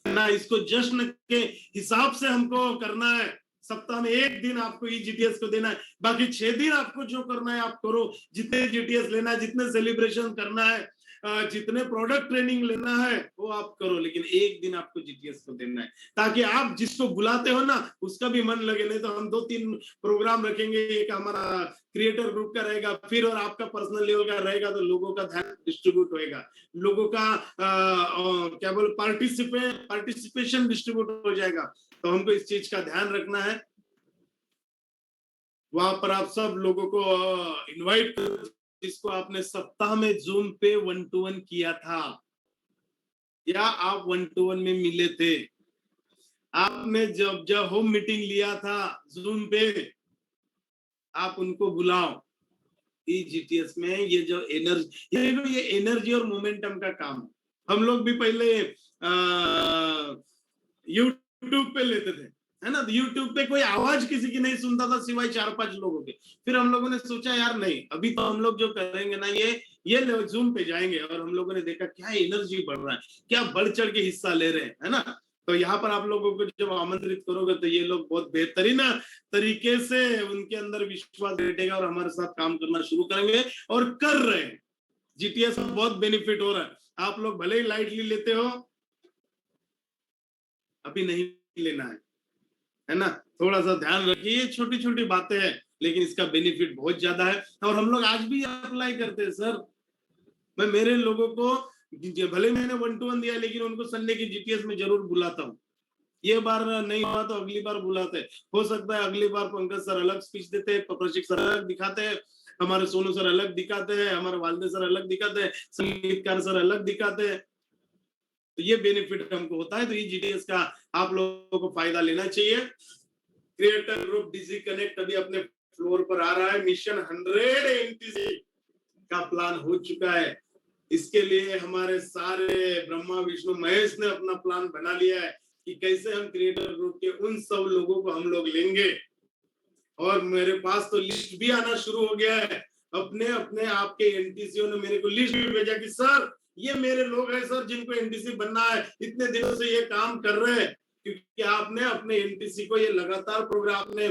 ना। इसको जश्न के हिसाब से हमको करना है। सप्ताह में एक दिन आपको जीटीएस को देना है, बाकी 6 दिन आपको जो करना है आप करो। जितने जीटीएस लेना है, जितने सेलिब्रेशन करना है, जितने प्रोडक्ट ट्रेनिंग लेना है वो आप करो, लेकिन एक दिन आपको जीटीएस को देना है, ताकि आप जिसको बुलाते हो ना उसका भी मन लगे। नहीं तो हम 2-3 प्रोग्राम रखेंगे, एक हमारा क्रिएटर ग्रुप का रहेगा, फिर और आपका पर्सनल लेवल का रहेगा, तो लोगों का ध्यान डिस्ट्रीब्यूट होएगा, लोगों का क्या बोल पार्टिसिपेशन डिस्ट्रीब्यूट हो जाएगा। तो हमको इस चीज का ध्यान रखना है। वहां पर आप सब लोगों को इनवाइट, जिसको आपने सप्ताह में जूम पे 1-to-1 किया था, या आप 1-to-1 में मिले थे, आपने जब होम मीटिंग लिया था जूम पे, आप उनको बुलाओ। जीटीएस में ये जो एनर्जी, ये एनर्जी और मोमेंटम का काम है। हम लोग भी पहले यूट्यूब पे लेते थे, है ना। यूट्यूब पे कोई आवाज किसी की नहीं सुनता था सिवाय 4-5 लोगों के। फिर हम लोगों ने सोचा यार नहीं, अभी तो हम लोग जो करेंगे ना, ये जूम पे जाएंगे, और हम लोगों ने देखा क्या एनर्जी बढ़ रहा है, क्या बढ़ चढ़ के हिस्सा ले रहे हैं, है ना। तो यहाँ पर आप लोगों को जब आमंत्रित करोगे तो ये लोग बहुत बेहतरीन तरीके से उनके अंदर विश्वास बैठेगा और हमारे साथ काम करना शुरू करेंगे, और कर रहे हैं। जीटीएस में बहुत बेनिफिट हो रहा है। आप लोग भले ही लाइटली लेते हो, अभी नहीं लेना है ना। थोड़ा सा ध्यान रखिए, ये छोटी छोटी बातें हैं, लेकिन इसका बेनिफिट बहुत ज्यादा है, और हम लोग आज भी अप्लाई करते हैं सर। मैं मेरे लोगों को भले मैंने 1-to-1 दिया, लेकिन उनको संडे की जीटीएस में जरूर बुलाता हूँ। ये बार नहीं हुआ तो अगली बार बुलाते हैं। हो सकता है अगली बार पंकज सर अलग स्पीच देते हैं, प्रशिक्षक सर अलग दिखाते हैं, हमारे सोनू सर अलग दिखाते हैं, हमारे वालदे सर अलग दिखाते हैं, संगीतकार सर अलग दिखाते हैं। तो ये बेनिफिट हमको होता है। तो ये जीटीएस का आप लोगों को फायदा लेना चाहिए। क्रिएटर ग्रुप डीसी कनेक्ट अभी अपने फ्लोर पर आ रहा है। मिशन 100 एनटीसी का प्लान हो चुका है। इसके लिए हमारे सारे ब्रह्मा विष्णु महेश ने अपना प्लान बना लिया है कि कैसे हम क्रिएटर ग्रुप के उन सब लोगों को हम लोग लेंगे। और मेरे पास तो लिस्ट भी आना शुरू हो गया है। अपने अपने आपके एनटीसीओ ने मेरे को लिस्ट भी भेजा कि सर ये मेरे लोग हैं सर, जिनको एनटीसी बनना है, इतने दिनों से ये काम कर रहे हैं। क्योंकि आपने अपने एनटीसी को ये लगातार प्रोग्राम, आपने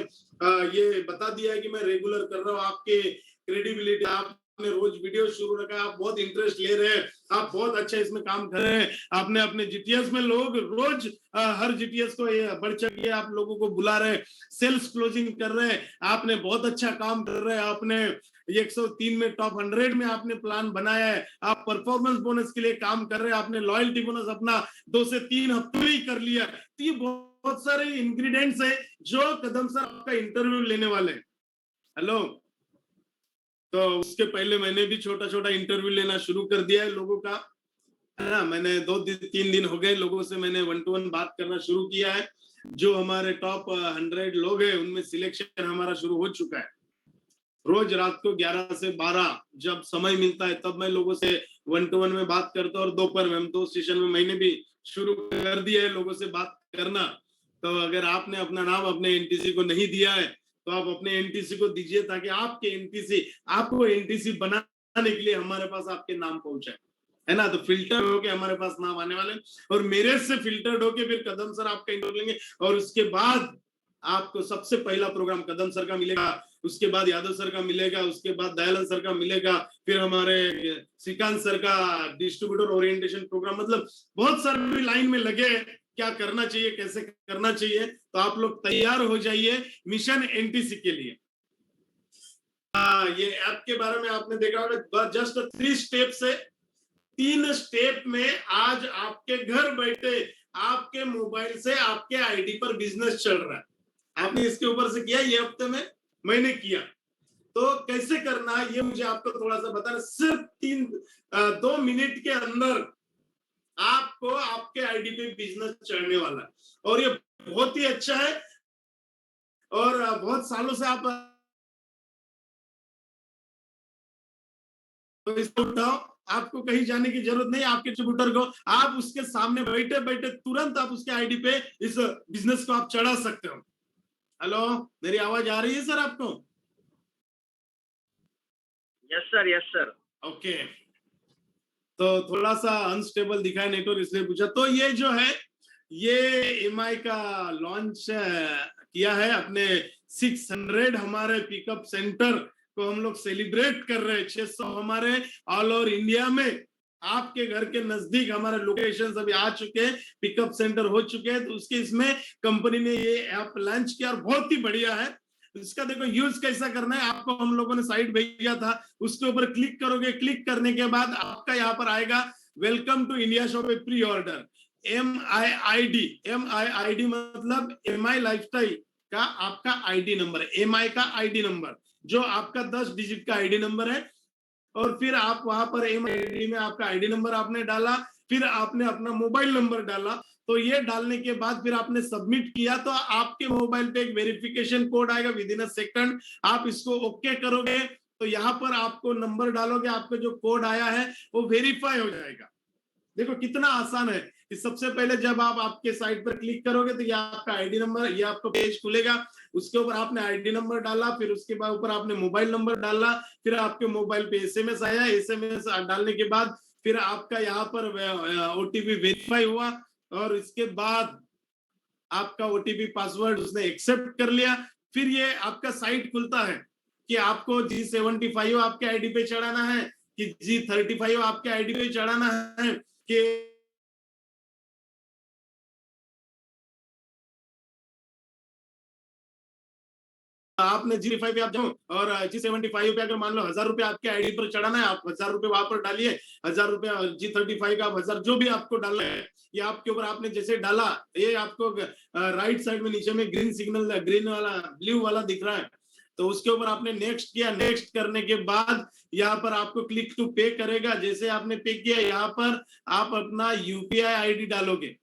ये बता दिया है कि मैं रेगुलर कर रहा हूँ, आपके क्रेडिबिलिटी, आपने रोज वीडियो शुरू रखा है, आप बहुत इंटरेस्ट ले रहे हैं, आप बहुत अच्छा इसमें काम कर रहे हैं। आपने अपने जीटीएस में लोग रोज हर जीटीएस को ये बढ़ चढ़ के आप लोगों को बुला रहे हैं, सेल्स क्लोजिंग कर रहे हैं, आपने बहुत अच्छा काम कर रहे हैं। आपने 103 में टॉप 100 में आपने प्लान बनाया है। आप परफॉर्मेंस बोनस के लिए काम कर रहे हैं, आपने लॉयल्टी बोनस अपना 2 से 3 हफ्ते ही कर लिया। तो ये बहुत सारे इंग्रेडिएंट्स है जो कदम सर आपका इंटरव्यू लेने वाले हैं। हेलो, तो उसके पहले मैंने भी छोटा छोटा इंटरव्यू लेना शुरू कर दिया है लोगों का, है ना। मैंने 2-3 दिन हो गए लोगों से मैंने 1-to-1 बात करना शुरू किया है। जो हमारे टॉप 100 लोग हैं उनमें सिलेक्शन हमारा शुरू हो चुका है। रोज रात को 11 से 12 जब समय मिलता है तब मैं लोगों से 1-to-1 में बात करता हूँ, और दोपहर में हम 2 सेशन में मैंने भी शुरू कर दिया है लोगों से बात करना। तो अगर आपने अपना नाम अपने एनटीसी को नहीं दिया है तो आप अपने एनटीसी को दीजिए, ताकि आपके एनटीसी आपको एनटीसी बनाने के लिए हमारे पास आपके नाम पहुंचाए, है ना। तो फिल्टर होके हमारे पास नाम आने वाले, और मेरे से फिल्टर्ड होके फिर कदम सर आपका इंटरव्यू लेंगे, और उसके बाद आपको सबसे पहला प्रोग्राम कदम सर का मिलेगा, उसके बाद यादव सर का मिलेगा, उसके बाद दयानंद सर का मिलेगा, फिर हमारे श्रीकांत सर का डिस्ट्रीब्यूटर ओरिएंटेशन प्रोग्राम। मतलब बहुत सारे लाइन में लगे क्या करना चाहिए, कैसे करना चाहिए। तो आप लोग तैयार हो जाइए मिशन एनटीसी के लिए। ये ऐप के बारे में आपने देखा होगा, जस्ट 3 स्टेप से 3 स्टेप में आज आपके घर बैठे आपके मोबाइल से आपके आईडी पर बिजनेस चल रहा है। आपने इसके ऊपर से किया, ये हफ्ते में मैंने किया। तो कैसे करना है ये मुझे आपको थोड़ा सा बताना। सिर्फ 2 मिनट के अंदर आपको आपके आईडी पे बिजनेस चढ़ने वाला है, और ये बहुत ही अच्छा है। और बहुत सालों से आप तो इसको उठाओ, आपको कहीं जाने की जरूरत नहीं। आपके डिस्ट्रीब्यूटर को आप उसके सामने बैठे बैठे तुरंत आप उसके आईडी पे इस बिजनेस को आप चढ़ा सकते हो। हेलो, मेरी आवाज आ रही है सर आपको? Yes sir, yes sir. Okay, तो थोड़ा सा अनस्टेबल दिखा है नेटवर्क, इसलिए पूछा। तो ये जो है ये एमआई का लॉन्च किया है अपने 600 हमारे पिकअप सेंटर को हम लोग सेलिब्रेट कर रहे हैं। 600 हमारे ऑल ओवर इंडिया में आपके घर के नजदीक हमारे लोकेशन अभी आ चुके हैं, पिकअप सेंटर हो चुके हैं। तो उसके इसमें कंपनी ने ये ऐप लॉन्च किया और बहुत ही बढ़िया है। इसका देखो यूज कैसा करना है, आपको हम लोगों ने साइट भेजा था, उसके ऊपर क्लिक करोगे। क्लिक करने के बाद आपका यहाँ पर आएगा welcome to India shop a pre order MIID मतलब MI लाइफस्टाइल का आपका आईडी नंबर है। MI का आईडी नंबर जो आपका 10 डिजिट का आईडी नंबर है। और फिर आप वहां पर MIID में आपका आईडी नंबर आपने डाला, फिर आपने अपना मोबाइल नंबर डाला। तो ये डालने के बाद फिर आपने सबमिट किया, तो आपके मोबाइल पे एक वेरिफिकेशन कोड आएगा विद इन अ सेकंड। आप इसको ओके करोगे तो यहाँ पर आपको नंबर डालोगे, आपका जो कोड आया है वो वेरीफाई हो जाएगा। देखो कितना आसान है कि सबसे पहले जब आप आपके साइट पर क्लिक करोगे तो ये आपका आईडी नंबर, ये आपका पेज खुलेगा। उसके ऊपर आपने आईडी नंबर डाला, फिर उसके बाद ऊपर आपने मोबाइल नंबर डाला, फिर आपके मोबाइल पे एसएमएस आया। एसएमएस डालने के बाद फिर आपका यहाँ पर ओटीपी वेरीफाई हुआ, और इसके बाद आपका ओटीपी पासवर्ड उसने एक्सेप्ट कर लिया। फिर ये आपका साइट खुलता है कि आपको G75 आपके आईडी पे चढ़ाना है कि G35 आपके आईडी पे चढ़ाना है कि आपने G5 पे आप जाओ, और G75 पे अगर मान लो 1000 रुपए आपके आईडी पर चढ़ाना है, आप 1000 रुपए वहां पर डालिए। 1000 रुपए G35 का आप 1000 जो भी आपको डालना है ये आपके ऊपर आपने जैसे डाला, ये आपको राइट साइड में नीचे में ग्रीन सिग्नल, ग्रीन वाला ब्लू वाला दिख रहा है, तो उसके ऊपर आपने नेक्स्ट किया। नेक्स्ट करने के बाद यहाँ पर आपको क्लिक टू पे करेगा। जैसे आपने पे किया, यहाँ पर आप अपना यूपीआई आईडी डालोगे,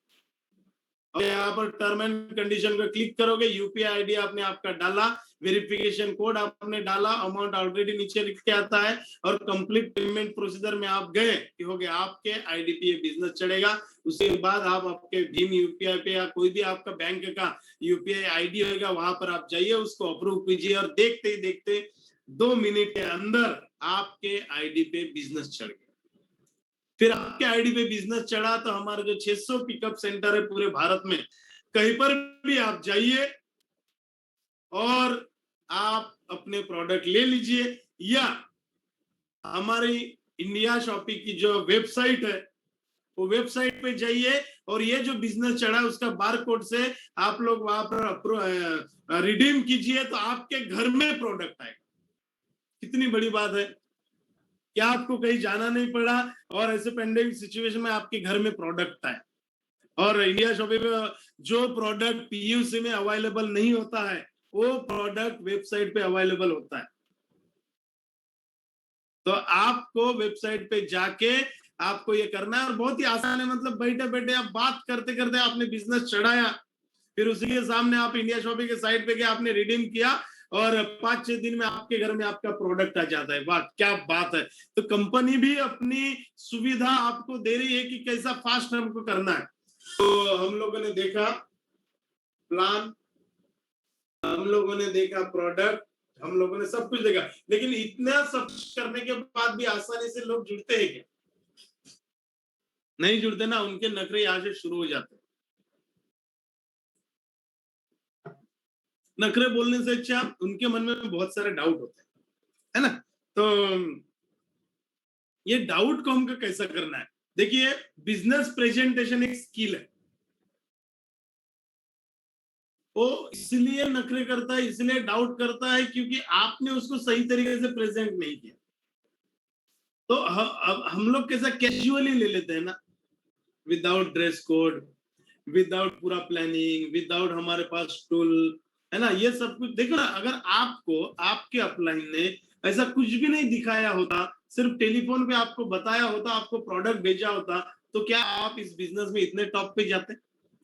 और यहाँ पर टर्म एंड कंडीशन को क्लिक करोगे। यूपीआई आईडी आपने आपका डाला, वेरिफिकेशन कोड आपने डाला, अमाउंट ऑलरेडी नीचे लिख के आता है, और कंप्लीट पेमेंट प्रोसीजर में आप गए कि हो गया, आपके आईडी पे ये बिजनेस चढ़ेगा। उसके बाद आप आपके भीम यूपीआई पे या कोई भी आपका बैंक का यूपीआई आईडी होगा वहां पर आप जाइए, उसको अप्रूव कीजिए, और देखते ही देखते 2 मिनट के अंदर आपके आईडी पे बिजनेस चढ़ गया। फिर आपके आईडी पे बिजनेस चढ़ा तो हमारे जो 600 पिकअप सेंटर है पूरे भारत में, कहीं पर भी आप जाइए और आप अपने प्रोडक्ट ले लीजिए, या हमारी इंडिया शॉपी की जो वेबसाइट है वो वेबसाइट पे जाइए, और ये जो बिजनेस चढ़ा उसका बारकोड से आप लोग वहां पर रिडीम कीजिए, तो आपके घर में प्रोडक्ट आएगा। कितनी बड़ी बात है, क्या आपको कहीं जाना नहीं पड़ा, और ऐसे पेंडेमिक सिचुएशन में आपके घर में प्रोडक्ट आए। और इंडिया शॉपी पे जो प्रोडक्ट पीयूसी में अवेलेबल नहीं होता है वो प्रोडक्ट वेबसाइट पे अवेलेबल होता है। तो आपको वेबसाइट पे जाके आपको ये करना है, और बहुत ही आसान है। मतलब बैठे बैठे आप बात करते करते आपने बिजनेस चढ़ाया, फिर उसी के सामने आप इंडिया शॉपिंग के साइट पे गए, आपने रिडीम किया, और 5-6 दिन में आपके घर में आपका प्रोडक्ट आ जाता है। वाह क्या बात है। तो कंपनी भी अपनी सुविधा आपको दे रही है कि कैसा फास्ट हमको करना है। तो हम लोगों ने देखा प्लान, हम लोगों ने देखा प्रोडक्ट, हम लोगों ने सब कुछ देखा, लेकिन इतना सब करने के बाद भी आसानी से लोग जुड़ते हैं क्या? नहीं जुड़ते ना, उनके नखरे यहाँ से शुरू हो जाते हैं। नखरे बोलने से अच्छा उनके मन में बहुत सारे डाउट होते हैं, है ना। तो ये डाउट को हमको कैसा करना है? देखिए बिजनेस प्रेजेंटेशन एक स्किल है। वो इसलिए नखरे करता है, इसलिए डाउट करता है क्योंकि आपने उसको सही तरीके से प्रेजेंट नहीं किया। तो हम लोग कैसा कैजुअली ले लेते हैं ना, विदाउट ड्रेस कोड, विदाउट पूरा प्लानिंग, विदाउट हमारे पास टूल, है ना। ये सब कुछ देखो ना, अगर आपको आपके अपलाइन ने ऐसा कुछ भी नहीं दिखाया होता, सिर्फ टेलीफोन पे आपको बताया होता, आपको प्रोडक्ट भेजा होता, तो क्या आप इस बिजनेस में इतने टॉप पे जाते?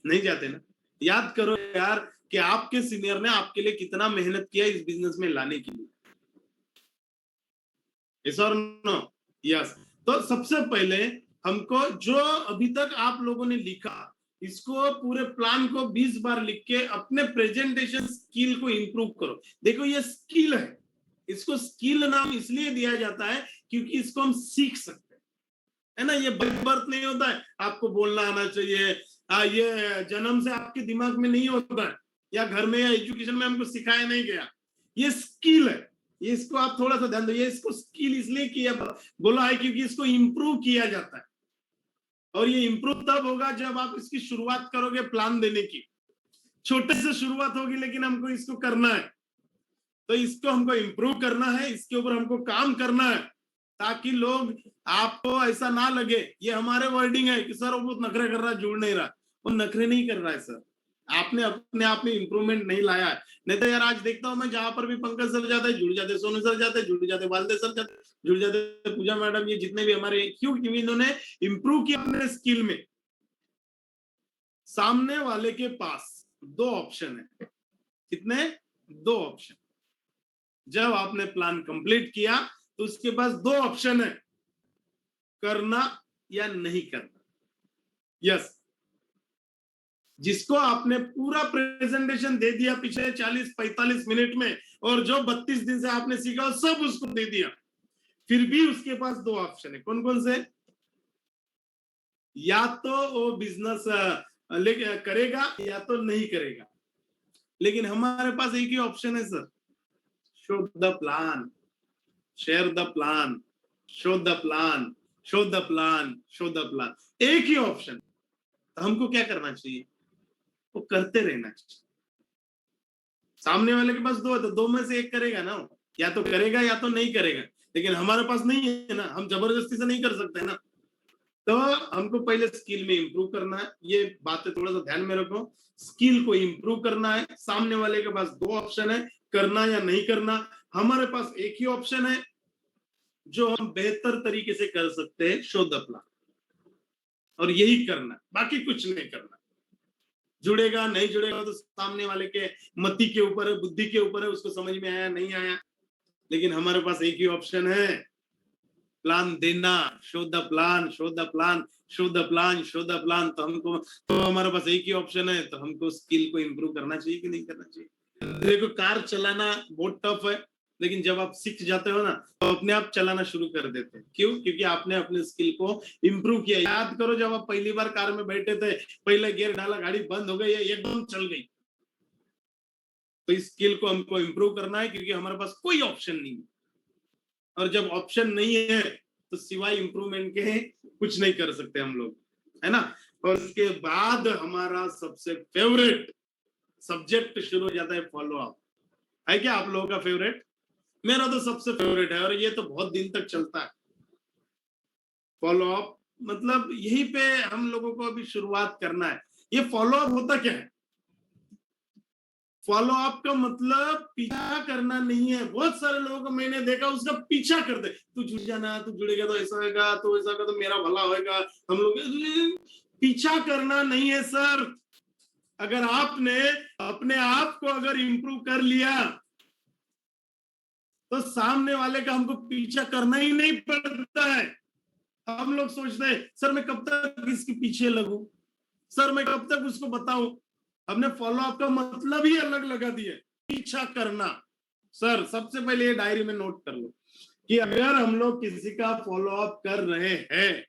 नहीं जाते ना। याद करो यार कि आपके सीनियर ने आपके लिए कितना मेहनत किया इस बिजनेस में लाने के लिए। यस और नो? यस। तो सबसे पहले हमको जो अभी तक आप लोगों ने लिखा, इसको पूरे प्लान को 20 बार लिख के अपने प्रेजेंटेशन स्किल को इंप्रूव करो। देखो ये स्किल है, इसको स्किल नाम इसलिए दिया जाता है क्योंकि इसको हम सीख सकते हैं, है ना। ये बर्थ नहीं होता है आपको बोलना आना चाहिए, ये जन्म से आपके दिमाग में नहीं होता है, या घर में या एजुकेशन में हमको सिखाया नहीं गया। ये स्किल है, ये इसको आप थोड़ा सा ध्यान दो। ये इसको स्किल इसलिए किया बोला है क्योंकि इसको इंप्रूव किया जाता है, और ये इंप्रूव तब होगा जब आप इसकी शुरुआत करोगे प्लान देने की। छोटे से शुरुआत होगी लेकिन हमको इसको करना है, तो इसको हमको इंप्रूव करना है, इसके ऊपर हमको काम करना है, ताकि लोग आपको ऐसा ना लगे ये हमारे वर्डिंग है कि सर वो बहुत नखरे कर रहा है, जुड़ नहीं रहा। वो नखरे नहीं कर रहा है सर, आपने अपने आप में इंप्रूवमेंट नहीं लाया है। नहीं तो यार आज देखता हूं मैं, जहां पर भी पंकज सर जाता है जुड़ जाते, सोनू सर जाते जुड़ जाते, वालदे सर जाते जुड़ जाते, पूजा मैडम, ये जितने भी हमारे, क्यों? क्योंकि इन्होंने इंप्रूव किया अपने स्किल में। सामने वाले के पास 2 ऑप्शन है। कितने? 2 ऑप्शन। जब आपने प्लान कंप्लीट किया तो उसके पास 2 ऑप्शन है, करना या नहीं करना। यस। जिसको आपने पूरा प्रेजेंटेशन दे दिया पिछले 40-45 मिनट में, और जो 32 दिन से आपने सीखा सब उसको दे दिया, फिर भी उसके पास 2 ऑप्शन है। कौन कौन से? या तो वो बिजनेस करेगा या तो नहीं करेगा। लेकिन हमारे पास एक ही ऑप्शन है sir, show the plan, share the plan, show the plan, show the plan, show the plan. एक ही ऑप्शन। तो हमको क्या करना चाहिए? वो करते रहना चाहिए। सामने वाले के पास 2 है तो 2 में से एक करेगा ना, या तो करेगा या तो नहीं करेगा। लेकिन हमारे पास नहीं है ना, हम जबरदस्ती से नहीं कर सकते ना। तो हमको पहले स्किल में इंप्रूव करना है, ये बातें थोड़ा सा ध्यान में रखो। स्किल को इंप्रूव करना है। सामने वाले के पास 2 ऑप्शन है, करना या नहीं करना। हमारे पास एक ही ऑप्शन है जो हम बेहतर तरीके से कर सकते हैं, शो द प्लान, और यही करना, बाकी कुछ नहीं करना। जुड़ेगा नहीं जुड़ेगा तो सामने वाले के मति के ऊपर है, बुद्धि के ऊपर है, उसको समझ में आया नहीं आया। लेकिन हमारे पास एक ही ऑप्शन है, प्लान देना, show the plan, show the plan, show the plan, show the plan. तो हमारे पास एक ही ऑप्शन है, तो हमको स्किल को इंप्रूव करना चाहिए कि नहीं करना चाहिए? देखो कार चलाना बहुत टफ है, लेकिन जब आप सीख जाते हो ना तो अपने आप चलाना शुरू कर देते हैं। क्यों? क्योंकि आपने अपने स्किल को इंप्रूव किया। याद करो जब आप पहली बार कार में बैठे थे, पहले गियर डाला, गाड़ी बंद हो गई, एकदम चल गई। तो इस स्किल को हमको इंप्रूव करना है क्योंकि हमारे पास कोई ऑप्शन नहीं है, और जब ऑप्शन नहीं है तो सिवाय इंप्रूवमेंट के कुछ नहीं कर सकते हम लोग, है ना। और उसके बाद हमारा सबसे फेवरेट सब्जेक्ट शुरू हो जाता है, फॉलो अप। है क्या आप लोगों का फेवरेट? मेरा तो सबसे फेवरेट है, और ये तो बहुत दिन तक चलता है। फॉलो अप मतलब यहीं पे हम लोगों को अभी शुरुआत करना है। ये फॉलो अप होता क्या है? फॉलो अप का मतलब पीछा करना नहीं है। बहुत सारे लोगों को मैंने देखा उसका पीछा कर दे, तू जुड़ जाना, तू जुड़ेगा तो ऐसा होगा, तो ऐसा होगा तो मेरा भला होगा। हम लोग पीछा करना नहीं है सर। अगर आपने अपने आप को अगर इंप्रूव कर लिया तो सामने वाले का हमको पीछा करना ही नहीं पड़ता है। हम लोग सोचते हैं सर मैं कब तक इसके पीछे लगूं, सर मैं कब तक उसको बताऊं। हमने फॉलो अप का मतलब ही अलग लगा दिया, पीछा करना। सर सबसे पहले ये डायरी में नोट कर लो कि अगर हम लोग किसी का फॉलो अप कर रहे हैं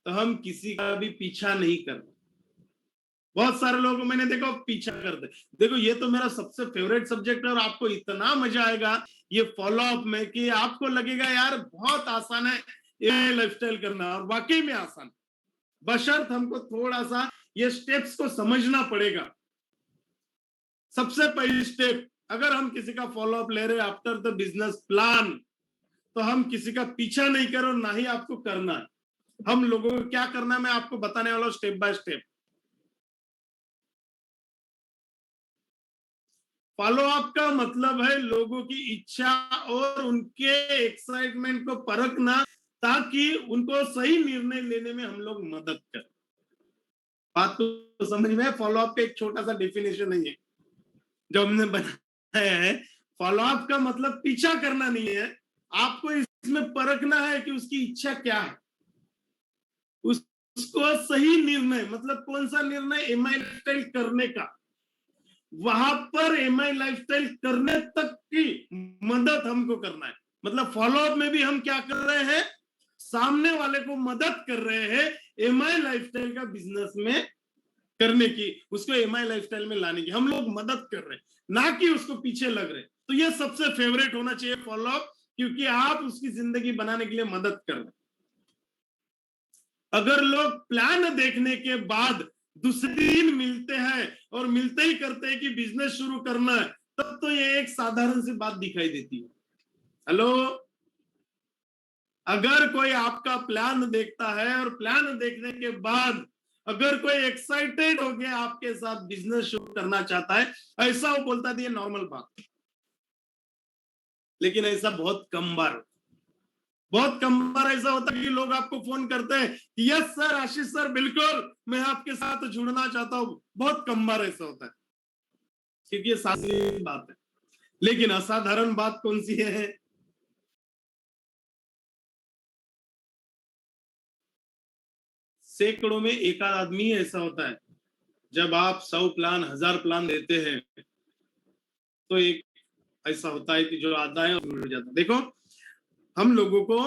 तो हम किसी का भी पीछा नहीं कर। बहुत सारे लोगों को मैंने देखो पीछा करते। देखो ये तो मेरा सबसे फेवरेट सब्जेक्ट है और आपको इतना मजा आएगा ये फॉलो अप में कि आपको लगेगा यार बहुत आसान है ये लाइफस्टाइल करना, और वाकई में आसान, बशर्त हमको थोड़ा सा ये स्टेप्स को समझना पड़ेगा। सबसे पहली स्टेप, अगर हम किसी का फॉलो अप ले रहे हैं आफ्टर द बिजनेस प्लान, तो हम किसी का पीछा नहीं करो, ना ही आपको करना है। हम लोगों को क्या करना है मैं आपको बताने वाला हूं step by step. Follow up का मतलब है लोगों की इच्छा और उनके एक्साइटमेंट को परखना, ताकि उनको सही निर्णय लेने में हम लोग मदद करें। बात तो समझ में? फॉलो अप का एक छोटा सा डेफिनेशन है ये जो हमने बनाया है। फॉलो अप का मतलब पीछा करना नहीं है, आपको इसमें परखना है कि उसकी इच्छा क्या है, उसको सही निर्णय, मतलब कौन सा निर्णय, एमआई लाइफस्टाइल करने का, वहां पर एमआई लाइफस्टाइल करने तक की मदद हमको करना है। मतलब फॉलो अप में भी हम क्या कर रहे हैं, सामने वाले को मदद कर रहे हैं एमआई लाइफस्टाइल का बिजनेस में करने की, उसको एमआई लाइफस्टाइल में लाने की हम लोग मदद कर रहे हैं, ना कि उसको पीछे लग रहे। तो ये सबसे फेवरेट होना चाहिए फॉलो अप, क्योंकि आप उसकी जिंदगी बनाने के लिए मदद कर रहे हैं। अगर लोग प्लान देखने के बाद दूसरे दिन मिलते हैं और मिलते ही करते हैं कि बिजनेस शुरू करना है, तब तो ये एक साधारण सी बात दिखाई देती है। हेलो, अगर कोई आपका प्लान देखता है और प्लान देखने के बाद अगर कोई एक्साइटेड हो गया आपके साथ बिजनेस शुरू करना चाहता है, ऐसा वो बोलता है ये नॉर्मल बात। लेकिन ऐसा बहुत कम बार, बहुत कम बार ऐसा होता है कि लोग आपको फोन करते हैं, यस सर आशीष सर बिल्कुल मैं आपके साथ जुड़ना चाहता हूं। बहुत कम बार ऐसा होता है, क्योंकि ये साधारण बात है। लेकिन असाधारण बात कौन सी है? सैकड़ों में एक आध आदमी ऐसा होता है, जब आप 100 प्लान 1000 प्लान देते हैं तो एक ऐसा होता है कि जो आता है और जुड़ जाता है। देखो हम लोगों को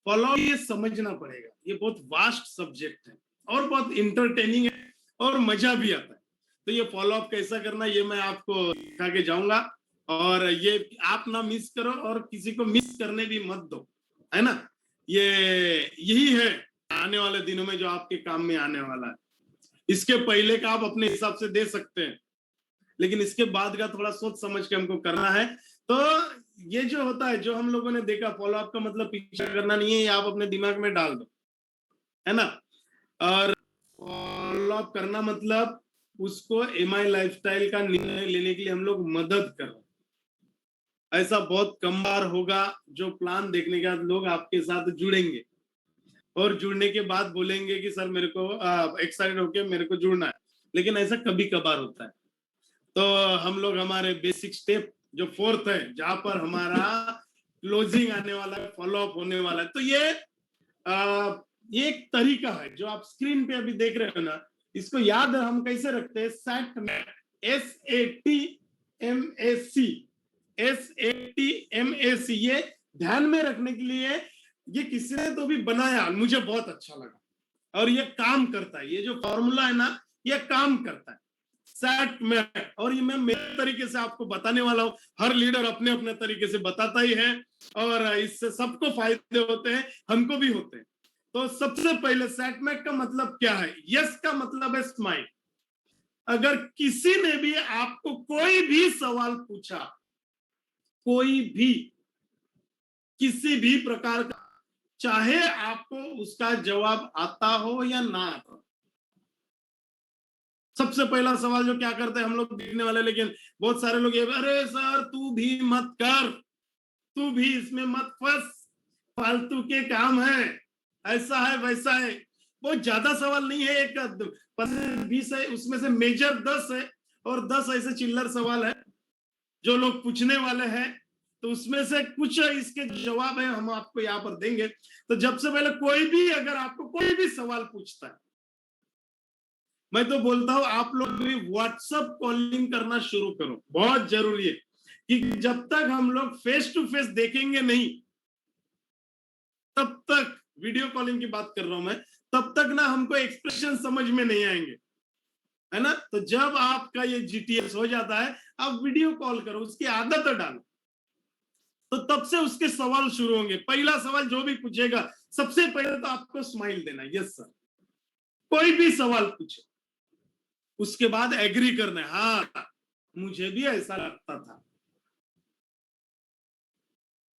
फॉलो ये समझना पड़ेगा, ये बहुत वास्ट सब्जेक्ट है और बहुत इंटरटेनिंग है और मजा भी आता है। तो ये फॉलो अप कैसा करना ये मैं आपको सिखा के जाऊंगा, और ये आप ना मिस करो और किसी को मिस करने भी मत दो, है ना। ये यही है आने वाले दिनों में जो आपके काम में आने वाला है। इसके पहले का आप अपने हिसाब से दे सकते हैं, लेकिन इसके बाद का थोड़ा सोच समझ के हमको करना है। तो ये जो होता है, जो हम लोगों ने देखा, फॉलो अप का मतलब पीछा करना नहीं है, ये आप अपने दिमाग में डाल दो, है ना। और फॉलो अप करना मतलब उसको एमआई लाइफस्टाइल का निर्णय लेने के लिए हम लोग मदद कर रहे हैं। ऐसा बहुत कम बार होगा जो प्लान देखने के बाद लोग आपके साथ जुड़ेंगे और जुड़ने के बाद बोलेंगे कि सर मेरे को एक्साइटेड होके मेरे को जुड़ना है, लेकिन ऐसा कभी कभार होता है। तो हम लोग हमारे बेसिक स्टेप जो 4th है, जहां पर हमारा क्लोजिंग आने वाला है, फॉलो अप होने वाला है, तो ये एक तरीका है जो आप स्क्रीन पे अभी देख रहे हो ना, इसको याद हम कैसे रखते हैं, सैट मैक, SATMAC, ये ध्यान में रखने के लिए ये किसी ने तो भी बनाया, मुझे बहुत अच्छा लगा और ये काम करता है। ये जो फॉर्मूला है ना ये काम करता है, सैट मैक। और ये मैं मेरे तरीके से आपको बताने वाला हूं, हर लीडर अपने अपने तरीके से बताता ही है और इससे सबको फायदे होते हैं, हमको भी होते हैं। तो सबसे पहले सैट मैक का मतलब क्या है? यस का मतलब है स्माइल। अगर किसी ने भी आपको कोई भी सवाल पूछा, कोई भी किसी भी प्रकार का, चाहे आपको उसका जवाब आता हो या ना आता हो, सबसे पहला सवाल जो क्या करते हैं हम लोग देखने वाले, लेकिन बहुत सारे लोग ये, अरे सर तू भी मत कर, तू भी इसमें मत फंस, फालतू के काम है, ऐसा है वैसा है। बहुत ज्यादा सवाल नहीं है, एक 15-20 है, उसमें से मेजर 10 है और 10 ऐसे चिल्लर सवाल है जो लोग पूछने वाले हैं। तो उसमें से कुछ इसके जवाब है हम आपको यहाँ पर देंगे। तो जब से पहले कोई भी अगर आपको कोई भी सवाल पूछता है, मैं तो बोलता हूं आप लोग भी व्हाट्सएप कॉलिंग करना शुरू करो। बहुत जरूरी है कि जब तक हम लोग फेस टू फेस देखेंगे नहीं, तब तक, वीडियो कॉलिंग की बात कर रहा हूं मैं, तब तक ना हमको एक्सप्रेशन समझ में नहीं आएंगे, है ना। तो जब आपका ये जीटीएस हो जाता है, आप वीडियो कॉल करो, उसकी आदत डालो, तो तब से उसके सवाल शुरू होंगे। पहला सवाल जो भी पूछेगा, सबसे पहले तो आपको स्माइल देना, यस सर, कोई भी सवाल पूछे, उसके बाद एग्री करना है, हाँ मुझे भी ऐसा लगता था।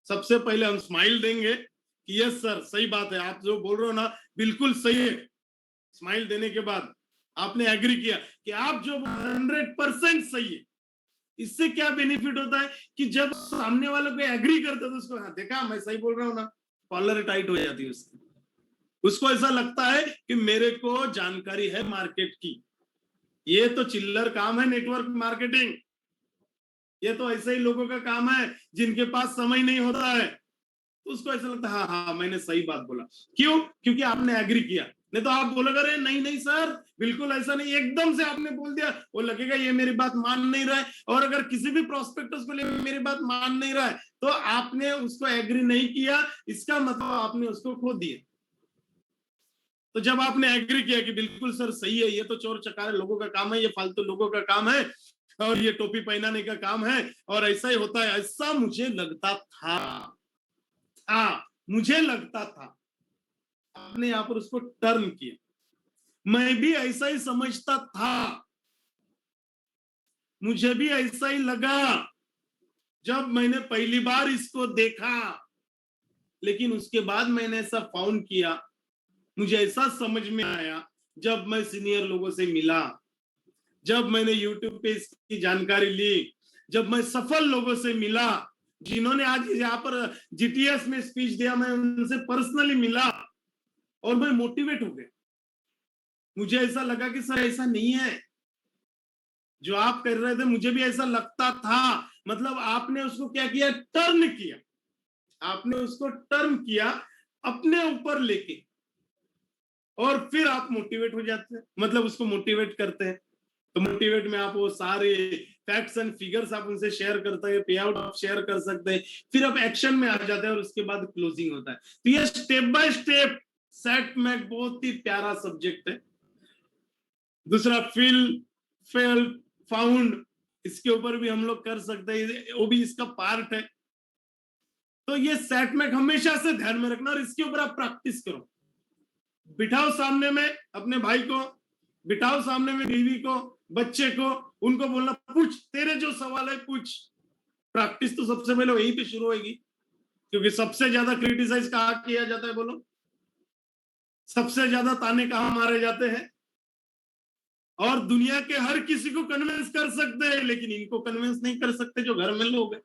सबसे पहले हम स्माइल देंगे कि यस सर, सही बात है, आप जो बोल रहे हो ना बिल्कुल सही है। स्माइल देने के बाद आपने एग्री किया कि आप जो 100% सही है। इससे क्या बेनिफिट होता है कि जब सामने वालों को एग्री करते तो उसको, हाँ देखा मैं सही बोल रहा हूं ना, कॉलर टाइट हो जाती है उसकी। उसको ऐसा लगता है कि मेरे को जानकारी है मार्केट की, ये तो चिल्लर काम है नेटवर्क मार्केटिंग, ये तो ऐसे ही लोगों का काम है जिनके पास समय नहीं होता है। तो उसको ऐसा लगता है हाँ हाँ मैंने सही बात बोला। क्यों? क्योंकि आपने एग्री किया। नहीं तो आप बोलोगे अरे नहीं नहीं सर बिल्कुल ऐसा नहीं, एकदम से आपने बोल दिया, वो लगेगा ये मेरी बात मान नहीं रहा है। और अगर किसी भी प्रोस्पेक्टस को लिए मेरी बात मान नहीं रहा है, तो आपने उसको एग्री नहीं किया, इसका मतलब आपने उसको खो दिया। तो जब आपने एग्री किया कि बिल्कुल सर सही है, ये तो चोर चकारे लोगों का काम है, ये फालतू लोगों का काम है, और ये टोपी पहनाने का काम है, और ऐसा ही होता है, ऐसा मुझे लगता था, मुझे लगता था, आपने यहां पर उसको टर्न किया। मैं भी ऐसा ही समझता था, मुझे भी ऐसा ही लगा जब मैंने पहली बार इसको देखा, लेकिन उसके बाद मैंने ऐसा फाउंड किया, मुझे ऐसा समझ में आया जब मैं सीनियर लोगों से मिला, जब मैंने यूट्यूब पे इसकी जानकारी ली, जब मैं सफल लोगों से मिला जिन्होंने आज यहाँ पर जीटीएस में स्पीच दिया, मैं उनसे पर्सनली मिला और मैं मोटिवेट हो गया। मुझे ऐसा लगा कि सर ऐसा नहीं है जो आप कर रहे थे, मुझे भी ऐसा लगता था। मतलब आपने उसको क्या किया, टर्न किया, आपने उसको टर्न किया अपने ऊपर लेके, और फिर आप मोटिवेट हो जाते हैं, मतलब उसको मोटिवेट करते हैं। तो मोटिवेट में आप वो सारे फैक्ट्स एंड फिगर्स आप उनसे शेयर करते हैं, पे आउट आप शेयर कर सकते हैं, फिर आप एक्शन में आ जाते हैं और उसके बाद क्लोजिंग होता है। तो ये स्टेप बाय स्टेप सेट में बहुत ही प्यारा सब्जेक्ट है। दूसरा फिल, फेल, फाउंड, इसके ऊपर भी हम लोग कर सकते हैं, वो भी इसका पार्ट है। तो ये सेट में हमेशा से ध्यान में रखना और इसके ऊपर आप प्रैक्टिस करो। बिठाओ सामने में अपने भाई को, बिठाओ सामने में बीवी को, बच्चे को, उनको बोलना पूछ, तेरे जो सवाल है पूछ। प्रैक्टिस तो सबसे पहले वहीं पे शुरू होगी, क्योंकि सबसे ज्यादा क्रिटिसाइज कहाँ किया जाता है बोलो, सबसे ज्यादा ताने कहाँ मारे जाते हैं। और दुनिया के हर किसी को कन्विंस कर सकते हैं, लेकिन इनको कन्विंस नहीं कर सकते जो घर में लोग हैं।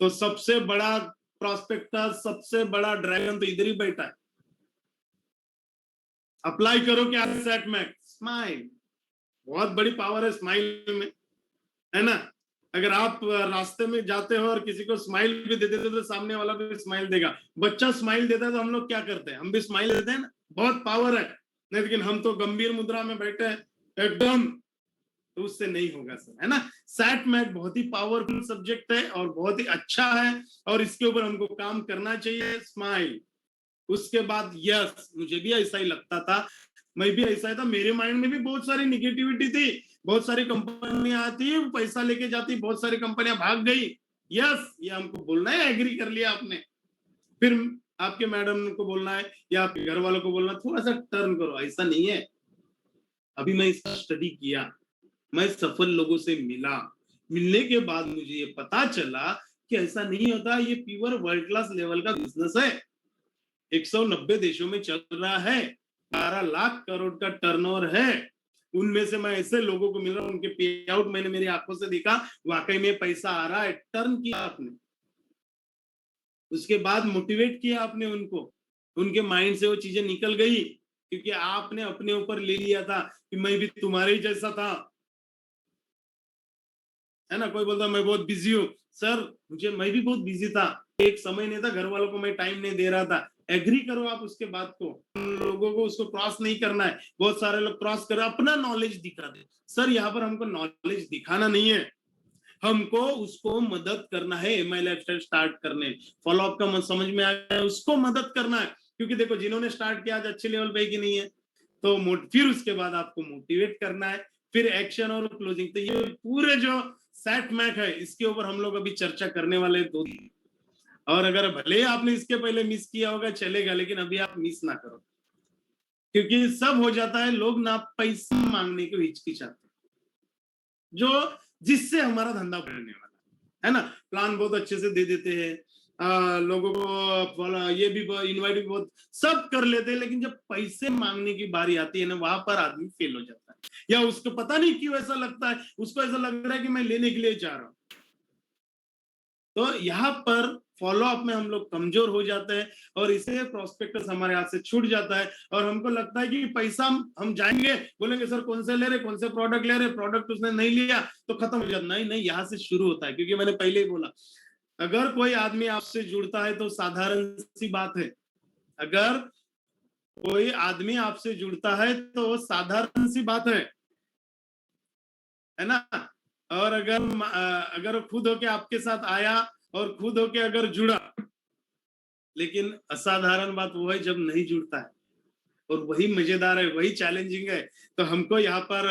तो सबसे बड़ा प्रॉस्पेक्टस, सबसे बड़ा ड्रैगन तो इधर ही बैठा है। अप्लाई करो क्या सेट में, स्माइल, बहुत बड़ी पावर है स्माइल में, है ना। अगर आप रास्ते में जाते हो और किसी को स्माइल भी दे देते तो सामने वाला भी स्माइल देगा। बच्चा स्माइल देता है तो हम लोग क्या करते हैं, हम भी स्माइल देते हैं ना, बहुत पावर है। नहीं, लेकिन हम तो गंभीर मुद्रा में बैठे हैं एकदम, तो उससे नहीं होगा सर, है ना। सैट मैथ बहुत ही पावरफुल सब्जेक्ट है और बहुत ही अच्छा है, और इसके ऊपर हमको काम करना चाहिए। स्माइल, उसके बाद यस, मुझे भी ऐसा ही लगता था, मैं भी ऐसा ही था, मेरे माइंड में भी बहुत सारी निगेटिविटी थी, बहुत सारी कंपनियां आती पैसा लेके जाती, बहुत सारी कंपनियां भाग गई। यस, ये हमको बोलना है, एग्री कर लिया आपने, फिर आपके मैडम को बोलना है या आपके घर वालों को बोलना, थोड़ा सा टर्न करो, ऐसा नहीं है। अभी मैं इसका स्टडी किया, मैं सफल लोगों से मिला, मिलने के बाद मुझे ये पता चला कि ऐसा नहीं होता, ये प्योर वर्ल्ड क्लास लेवल का बिजनेस है, 190 देशों में चल रहा है, 12 लाख करोड़ का टर्नओवर है। उनमें से मैं ऐसे लोगों को मिल रहा हूं, उनके पे आउट मैंने मेरी आंखों से देखा, वाकई में पैसा आ रहा है। टर्न किया आपने, उसके बाद मोटिवेट किया आपने उनको, उनके माइंड से वो चीजें निकल गई, क्योंकि आपने अपने ऊपर ले लिया था कि मैं भी तुम्हारे ही जैसा था, है ना। कोई बोलता मैं बहुत बिजी हूँ, सर मैं भी बहुत बिजी था, एक समय नहीं था, घर वालों को मैं टाइम नहीं दे रहा था। एग्री करो आप उसके बात को, उन लोगों को उसको क्रॉस नहीं करना है। बहुत सारे लोग क्रॉस कर अपना नॉलेज दिखा दे। सर यहाँ पर हमको नॉलेज दिखाना नहीं है, हमको उसको मदद करना है एमआई लाइफस्टाइल स्टार्ट करने। फॉलो अप का समझ में आया, उसको मदद करना है। क्योंकि देखो जिन्होंने स्टार्ट किया आज अच्छे लेवल पे कि नहीं है, तो फिर उसके बाद आपको मोटिवेट करना है, फिर एक्शन और क्लोजिंग। तो ये पूरे जो सेट मैक है इसके ऊपर हम लोग अभी चर्चा करने वाले हैं 2 दिन। और अगर भले आपने इसके पहले मिस किया होगा चलेगा, लेकिन अभी आप मिस ना करो, क्योंकि सब हो जाता है, लोग ना पैसा मांगने को हिचकिचाते, जो जिससे हमारा धंधा बढ़ने वाला है ना। प्लान बहुत अच्छे से दे देते हैं, लोगों को ये भी इनवाइट भी बहुत सब कर लेते हैं, लेकिन जब पैसे मांगने की बारी आती है ना, वहां पर आदमी फेल हो जाता है, या उसको पता नहीं क्यों ऐसा लगता है, उसको ऐसा लग रहा है कि मैं लेने के लिए जा रहा हूं। तो यहाँ पर फॉलो अप में हम लोग कमजोर हो जाते हैं, और इसे प्रोस्पेक्टस हमारे हाथ से छूट जाता है, और हमको लगता है कि पैसा हम जाएंगे, बोलेंगे सर कौन से ले रहे, कौन से प्रोडक्ट ले रहे, प्रोडक्ट उसने नहीं लिया तो खत्म हो जाता। नहीं, यहाँ से शुरू होता है, क्योंकि मैंने पहले ही बोला, अगर कोई आदमी आपसे जुड़ता है तो साधारण सी बात है, अगर कोई आदमी आपसे जुड़ता है तो साधारण सी बात है ना। और अगर खुद होके आपके साथ आया और खुद होके अगर जुड़ा, लेकिन असाधारण बात वो है जब नहीं जुड़ता है, और वही मजेदार है, वही चैलेंजिंग है। तो हमको यहाँ पर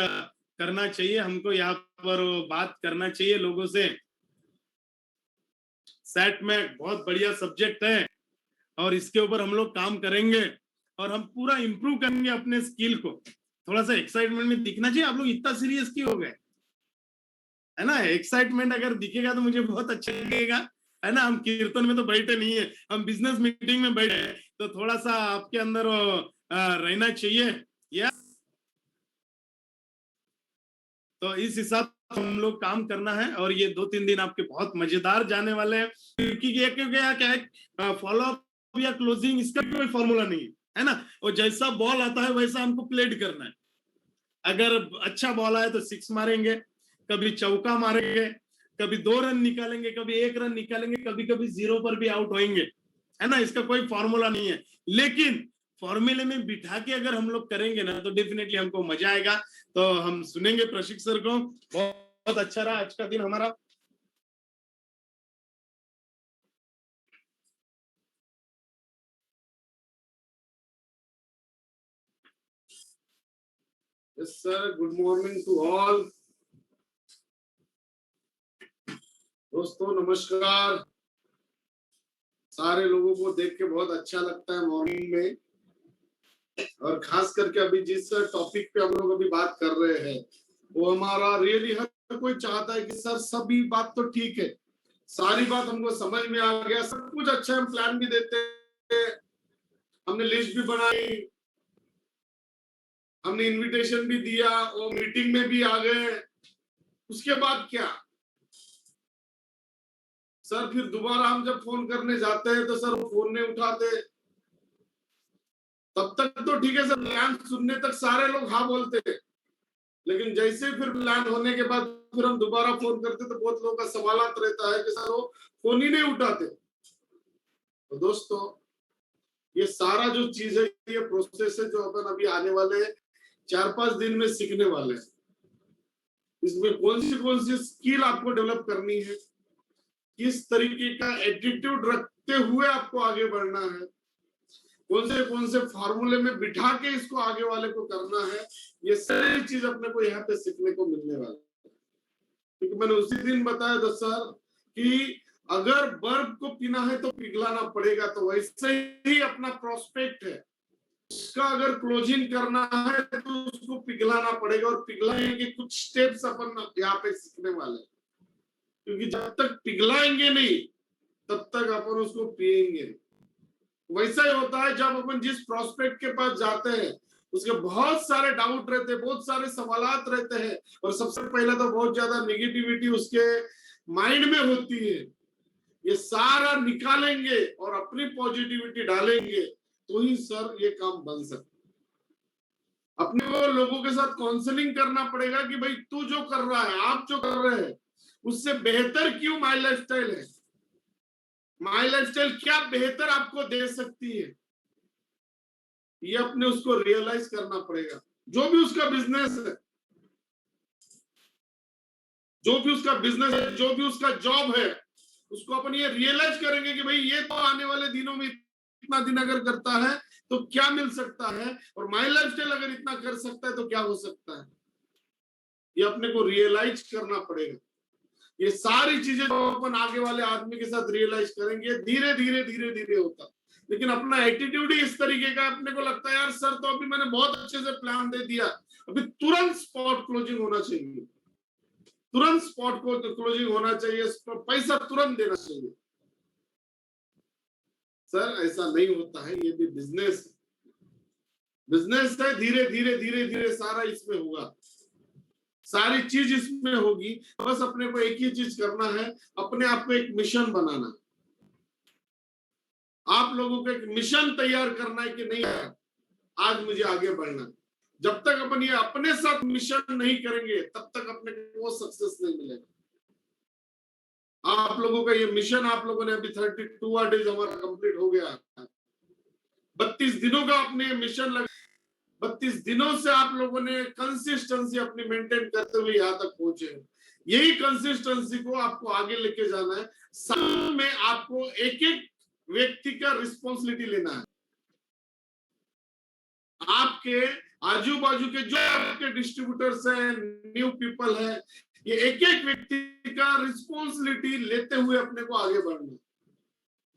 करना चाहिए, हमको यहाँ पर बात करना चाहिए लोगों से। सेट में बहुत बढ़िया सब्जेक्ट है, और इसके ऊपर हम लोग काम करेंगे, और हम पूरा इंप्रूव करेंगे अपने स्किल को। थोड़ा सा एक्साइटमेंट में दिखना चाहिए। आप लोग इतना सीरियस क्यों हो गए, है ना। एक्साइटमेंट अगर दिखेगा तो मुझे बहुत अच्छा लगेगा, है ना। हम कीर्तन में तो बैठे नहीं है, हम बिजनेस मीटिंग में बैठे हैं, तो थोड़ा सा आपके अंदर रहना चाहिए। यस, तो इस हिसाब से हम लोग काम करना है, और ये 2-3 दिन आपके बहुत मजेदार जाने वाले हैं, क्योंकि ये क्या है, फॉलो अप या क्लोजिंग, इसका कोई फॉर्मूला नहीं है ना। और जैसा बॉल आता है वैसा हमको प्लेड करना है। अगर अच्छा बॉल आए तो 6 मारेंगे, कभी चौका मारेंगे, कभी 2 रन निकालेंगे, कभी 1 रन निकालेंगे, कभी कभी 0 पर भी आउट होंगे, है ना। इसका कोई फॉर्मूला नहीं है, लेकिन फॉर्मूले में बिठा के अगर हम लोग करेंगे ना, तो डेफिनेटली हमको मजा आएगा। तो हम सुनेंगे प्रशिक्षक को। बहुत अच्छा रहा आज का दिन हमारा। Yes sir, good morning to all. दोस्तों नमस्कार। सारे लोगों को देख के बहुत अच्छा लगता है मॉर्निंग में, और खास करके अभी जिस टॉपिक पे हम लोग अभी बात कर रहे हैं, वो हमारा रियली हर कोई चाहता है कि सर सभी बात तो ठीक है, सारी बात हमको समझ में आ गया, सब कुछ अच्छा, हम प्लान भी देते हैं, हमने लिस्ट भी बनाई, हमने इनविटेशन भी दिया, वो मीटिंग में भी आ गए, उसके बाद क्या सर, फिर दोबारा हम जब फोन करने जाते हैं तो सर वो फोन नहीं उठाते। तब तक तो ठीक है सर, प्लान सुनने तक सारे लोग हाँ बोलते हैं, लेकिन जैसे फिर प्लान होने के बाद फिर हम दोबारा फोन करते तो बहुत लोगों का सवालात रहता है कि सर वो फोन ही नहीं उठाते। तो दोस्तों ये सारा जो चीज है, ये प्रोसेस है, जो अपन अभी आने वाले 4-5 दिन में सीखने वाले हैं। इसमें कौन सी स्किल आपको डेवलप करनी है, किस तरीके का एटीट्यूड रखते हुए आपको आगे बढ़ना है, कौन से फार्मूले में बिठा के इसको आगे वाले को करना है, ये सारी चीज अपने को यहाँ पे सीखने को मिलने वाला है। क्योंकि मैंने उसी दिन बताया था सर कि अगर बर्फ को पीना है तो पिघलाना पड़ेगा, तो वैसे ही अपना प्रोस्पेक्ट है, उसका अगर क्लोजिंग करना है तो उसको पिघलाना पड़ेगा, और पिघलाने के कुछ स्टेप्स अपन यहाँ पे सीखने वाले हैं। क्योंकि जब तक पिघलाएंगे नहीं तब तक अपन उसको पिएंगे। वैसा ही होता है जब अपन जिस प्रोस्पेक्ट के पास जाते हैं, उसके बहुत सारे डाउट रहते हैं, बहुत सारे सवालात रहते हैं, और सबसे पहले तो बहुत ज्यादा नेगेटिविटी उसके माइंड में होती है। ये सारा निकालेंगे और अपनी पॉजिटिविटी डालेंगे तो ही सर ये काम बन सकता है। अपने को लोगों के साथ काउंसलिंग करना पड़ेगा कि भाई तू जो कर रहा है, आप जो कर रहे हैं, उससे बेहतर क्यों माई लाइफस्टाइल है, माई लाइफस्टाइल क्या बेहतर आपको दे सकती है, ये अपने उसको रियलाइज करना पड़ेगा। जो भी उसका बिजनेस है, जो भी उसका बिजनेस है, जो भी उसका जॉब है, उसको अपन ये रियलाइज करेंगे कि भाई ये तो आने वाले दिनों में इतना दिन अगर करता है तो क्या मिल सकता है, और माई लाइफस्टाइल अगर इतना कर सकता है तो क्या हो सकता है, ये अपने को रियलाइज करना पड़ेगा। ये सारी चीजें जो अपन आगे वाले आदमी के साथ रियलाइज करेंगे, धीरे धीरे धीरे धीरे होता। लेकिन अपना एटीट्यूड ही इस तरीके का, अपने को लगता है यार सर तो अभी मैंने बहुत अच्छे से प्लान दे दिया, अभी तुरंत स्पॉट क्लोजिंग होना चाहिए, तुरंत स्पॉट को क्लोजिंग होना चाहिए, पैसा तुरंत देना चाहिए। सर ऐसा नहीं होता है, ये भी बिजनेस है, धीरे धीरे धीरे धीरे सारा इसमें होगा, सारी चीज इसमें होगी। बस अपने को एक ही चीज करना है, अपने आप को एक मिशन बनाना, आप लोगों को एक मिशन तैयार करना है कि नहीं यार आज मुझे आगे बढ़ना। जब तक अपन ये अपने साथ मिशन नहीं करेंगे तब तक अपने को सक्सेस नहीं मिलेगा। आप लोगों का ये मिशन, आप लोगों ने अभी 32 डेज हमारा कंप्लीट हो गया, 32 दिनों का अपने मिशन लगा, 32 दिनों से आप लोगों ने कंसिस्टेंसी अपनी मेंटेन करते हुए यहाँ तक पहुंचे। यही कंसिस्टेंसी को आपको आगे लेके जाना है। साथ में आपको एक एक व्यक्ति का रिस्पॉन्सिबिलिटी लेना है। आपके आजू बाजू के जो आपके डिस्ट्रीब्यूटर्स हैं, न्यू पीपल है, ये एक एक व्यक्ति का रिस्पॉन्सिबिलिटी लेते हुए अपने को आगे बढ़ना है।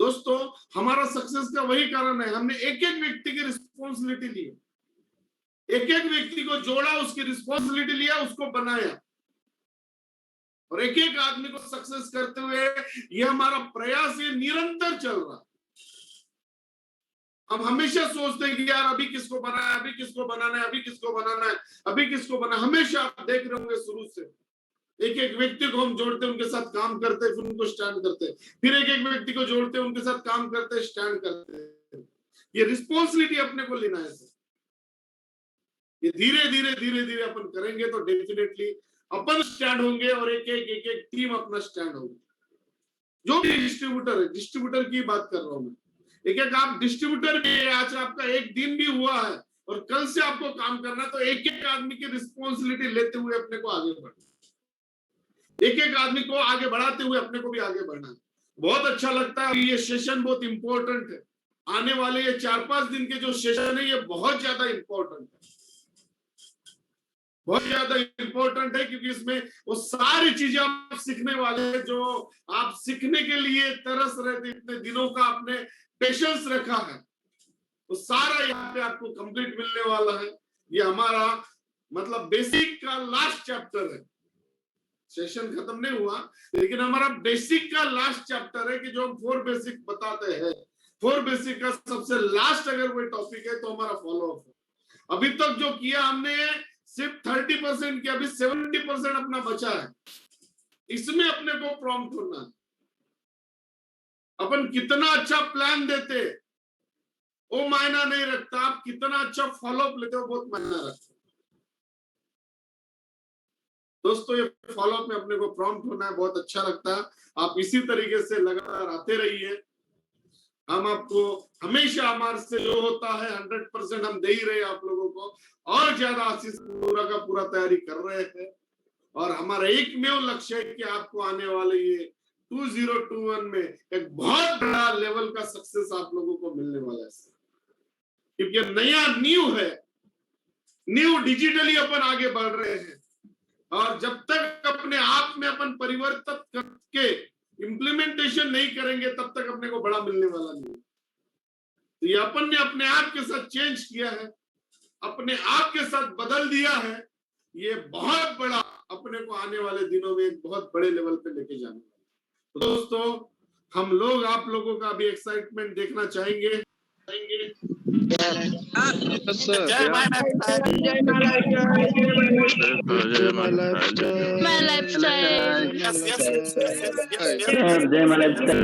दोस्तों हमारा सक्सेस का वही कारण है, हमने एक एक व्यक्ति की रिस्पॉन्सिबिलिटी ली, एक एक व्यक्ति को जोड़ा, उसकी रिस्पॉन्सिबिलिटी लिया, उसको बनाया, और एक एक आदमी को सक्सेस करते हुए ये हमारा प्रयास ये निरंतर चल रहा। हम हमेशा सोचते हैं कि यार अभी किसको बनाना है, अभी किसको बनाना है, अभी किसको बनाना है, अभी किसको बनाना। हमेशा आप देख रहे होंगे शुरू से एक एक व्यक्ति को हम जोड़ते, उनके साथ काम करते, फिर उनको स्टैंड करते, फिर एक एक व्यक्ति को जोड़ते, उनके साथ काम करते, स्टैंड करते। ये रिस्पॉन्सिबिलिटी अपने को लेना है सर। ये धीरे धीरे धीरे धीरे अपन करेंगे तो डेफिनेटली अपन स्टैंड होंगे, और एक एक टीम अपना स्टैंड होगी। जो भी डिस्ट्रीब्यूटर है, डिस्ट्रीब्यूटर की बात कर रहा हूं मैं, एक एक आप डिस्ट्रीब्यूटर भी, आज आपका एक दिन भी हुआ है और कल से आपको काम करना है, तो एक एक आदमी की रिस्पॉन्सिबिलिटी लेते हुए अपने को आगे बढ़ना, एक एक आदमी को आगे बढ़ाते हुए अपने को भी आगे बढ़ना है। बहुत अच्छा लगता है, ये सेशन बहुत इंपॉर्टेंट है। आने वाले ये 4-5 दिन के जो सेशन है ये बहुत ज्यादा इंपॉर्टेंट है, बहुत ज्यादा इंपॉर्टेंट है, क्योंकि इसमें वो सारी चीजें आप सीखने वाले हैं जो आप सीखने के लिए तरस रहे थे, इतने दिनों का आपने पेशेंस रखा है, तो सारा यहाँ पे आपको कंप्लीट मिलने वाला है। ये हमारा मतलब बेसिक का लास्ट चैप्टर है, सेशन खत्म नहीं हुआ, लेकिन हमारा बेसिक का लास्ट चैप्टर है कि जो हम 4 बेसिक बताते हैं, 4 बेसिक का सबसे लास्ट अगर कोई टॉपिक है तो हमारा फॉलो अप है। अभी तक जो किया हमने सिर्फ 30% किया, अभी 70% अपना बचा है, इसमें अपने को प्रॉम्प्ट होना है। अपन कितना अच्छा प्लान देते वो मायना नहीं रखता, आप कितना अच्छा फॉलोअप लेते हो बहुत मायना रखता है। दोस्तों ये फॉलोअप में अपने को प्रॉम्प्ट होना है, बहुत अच्छा लगता है। आप इसी तरीके से लगातार आते रहिए, हम आपको हमेशा हमारे से जो होता है 100% हम दे ही रहे आप लोगों को, और ज्यादा आशीष पूरा का पूरा तैयारी कर रहे हैं। और हमारा एकमेव लक्ष्य है कि आपको आने वाले ये 2021 में एक बहुत बड़ा लेवल का सक्सेस आप लोगों को मिलने वाला है, क्योंकि नया न्यू है, न्यू डिजिटली अपन आगे बढ़ रहे हैं, और जब तक अपने आप में अपन परिवर्तित करके इम्प्लीमेंटेशन नहीं करेंगे तब तक अपने को बड़ा मिलने वाला नहीं। तो ये अपन ने अपने आप के साथ चेंज किया है, अपने आप के साथ बदल दिया है, ये बहुत बड़ा अपने को आने वाले दिनों में एक बहुत बड़े लेवल पे लेके जाने वाला। तो दोस्तों हम लोग आप लोगों का भी एक्साइटमेंट देखना चाहेंगे। जय माय लाइफस्टाइल, जय माय लाइफस्टाइल, जय माय लाइफस्टाइल,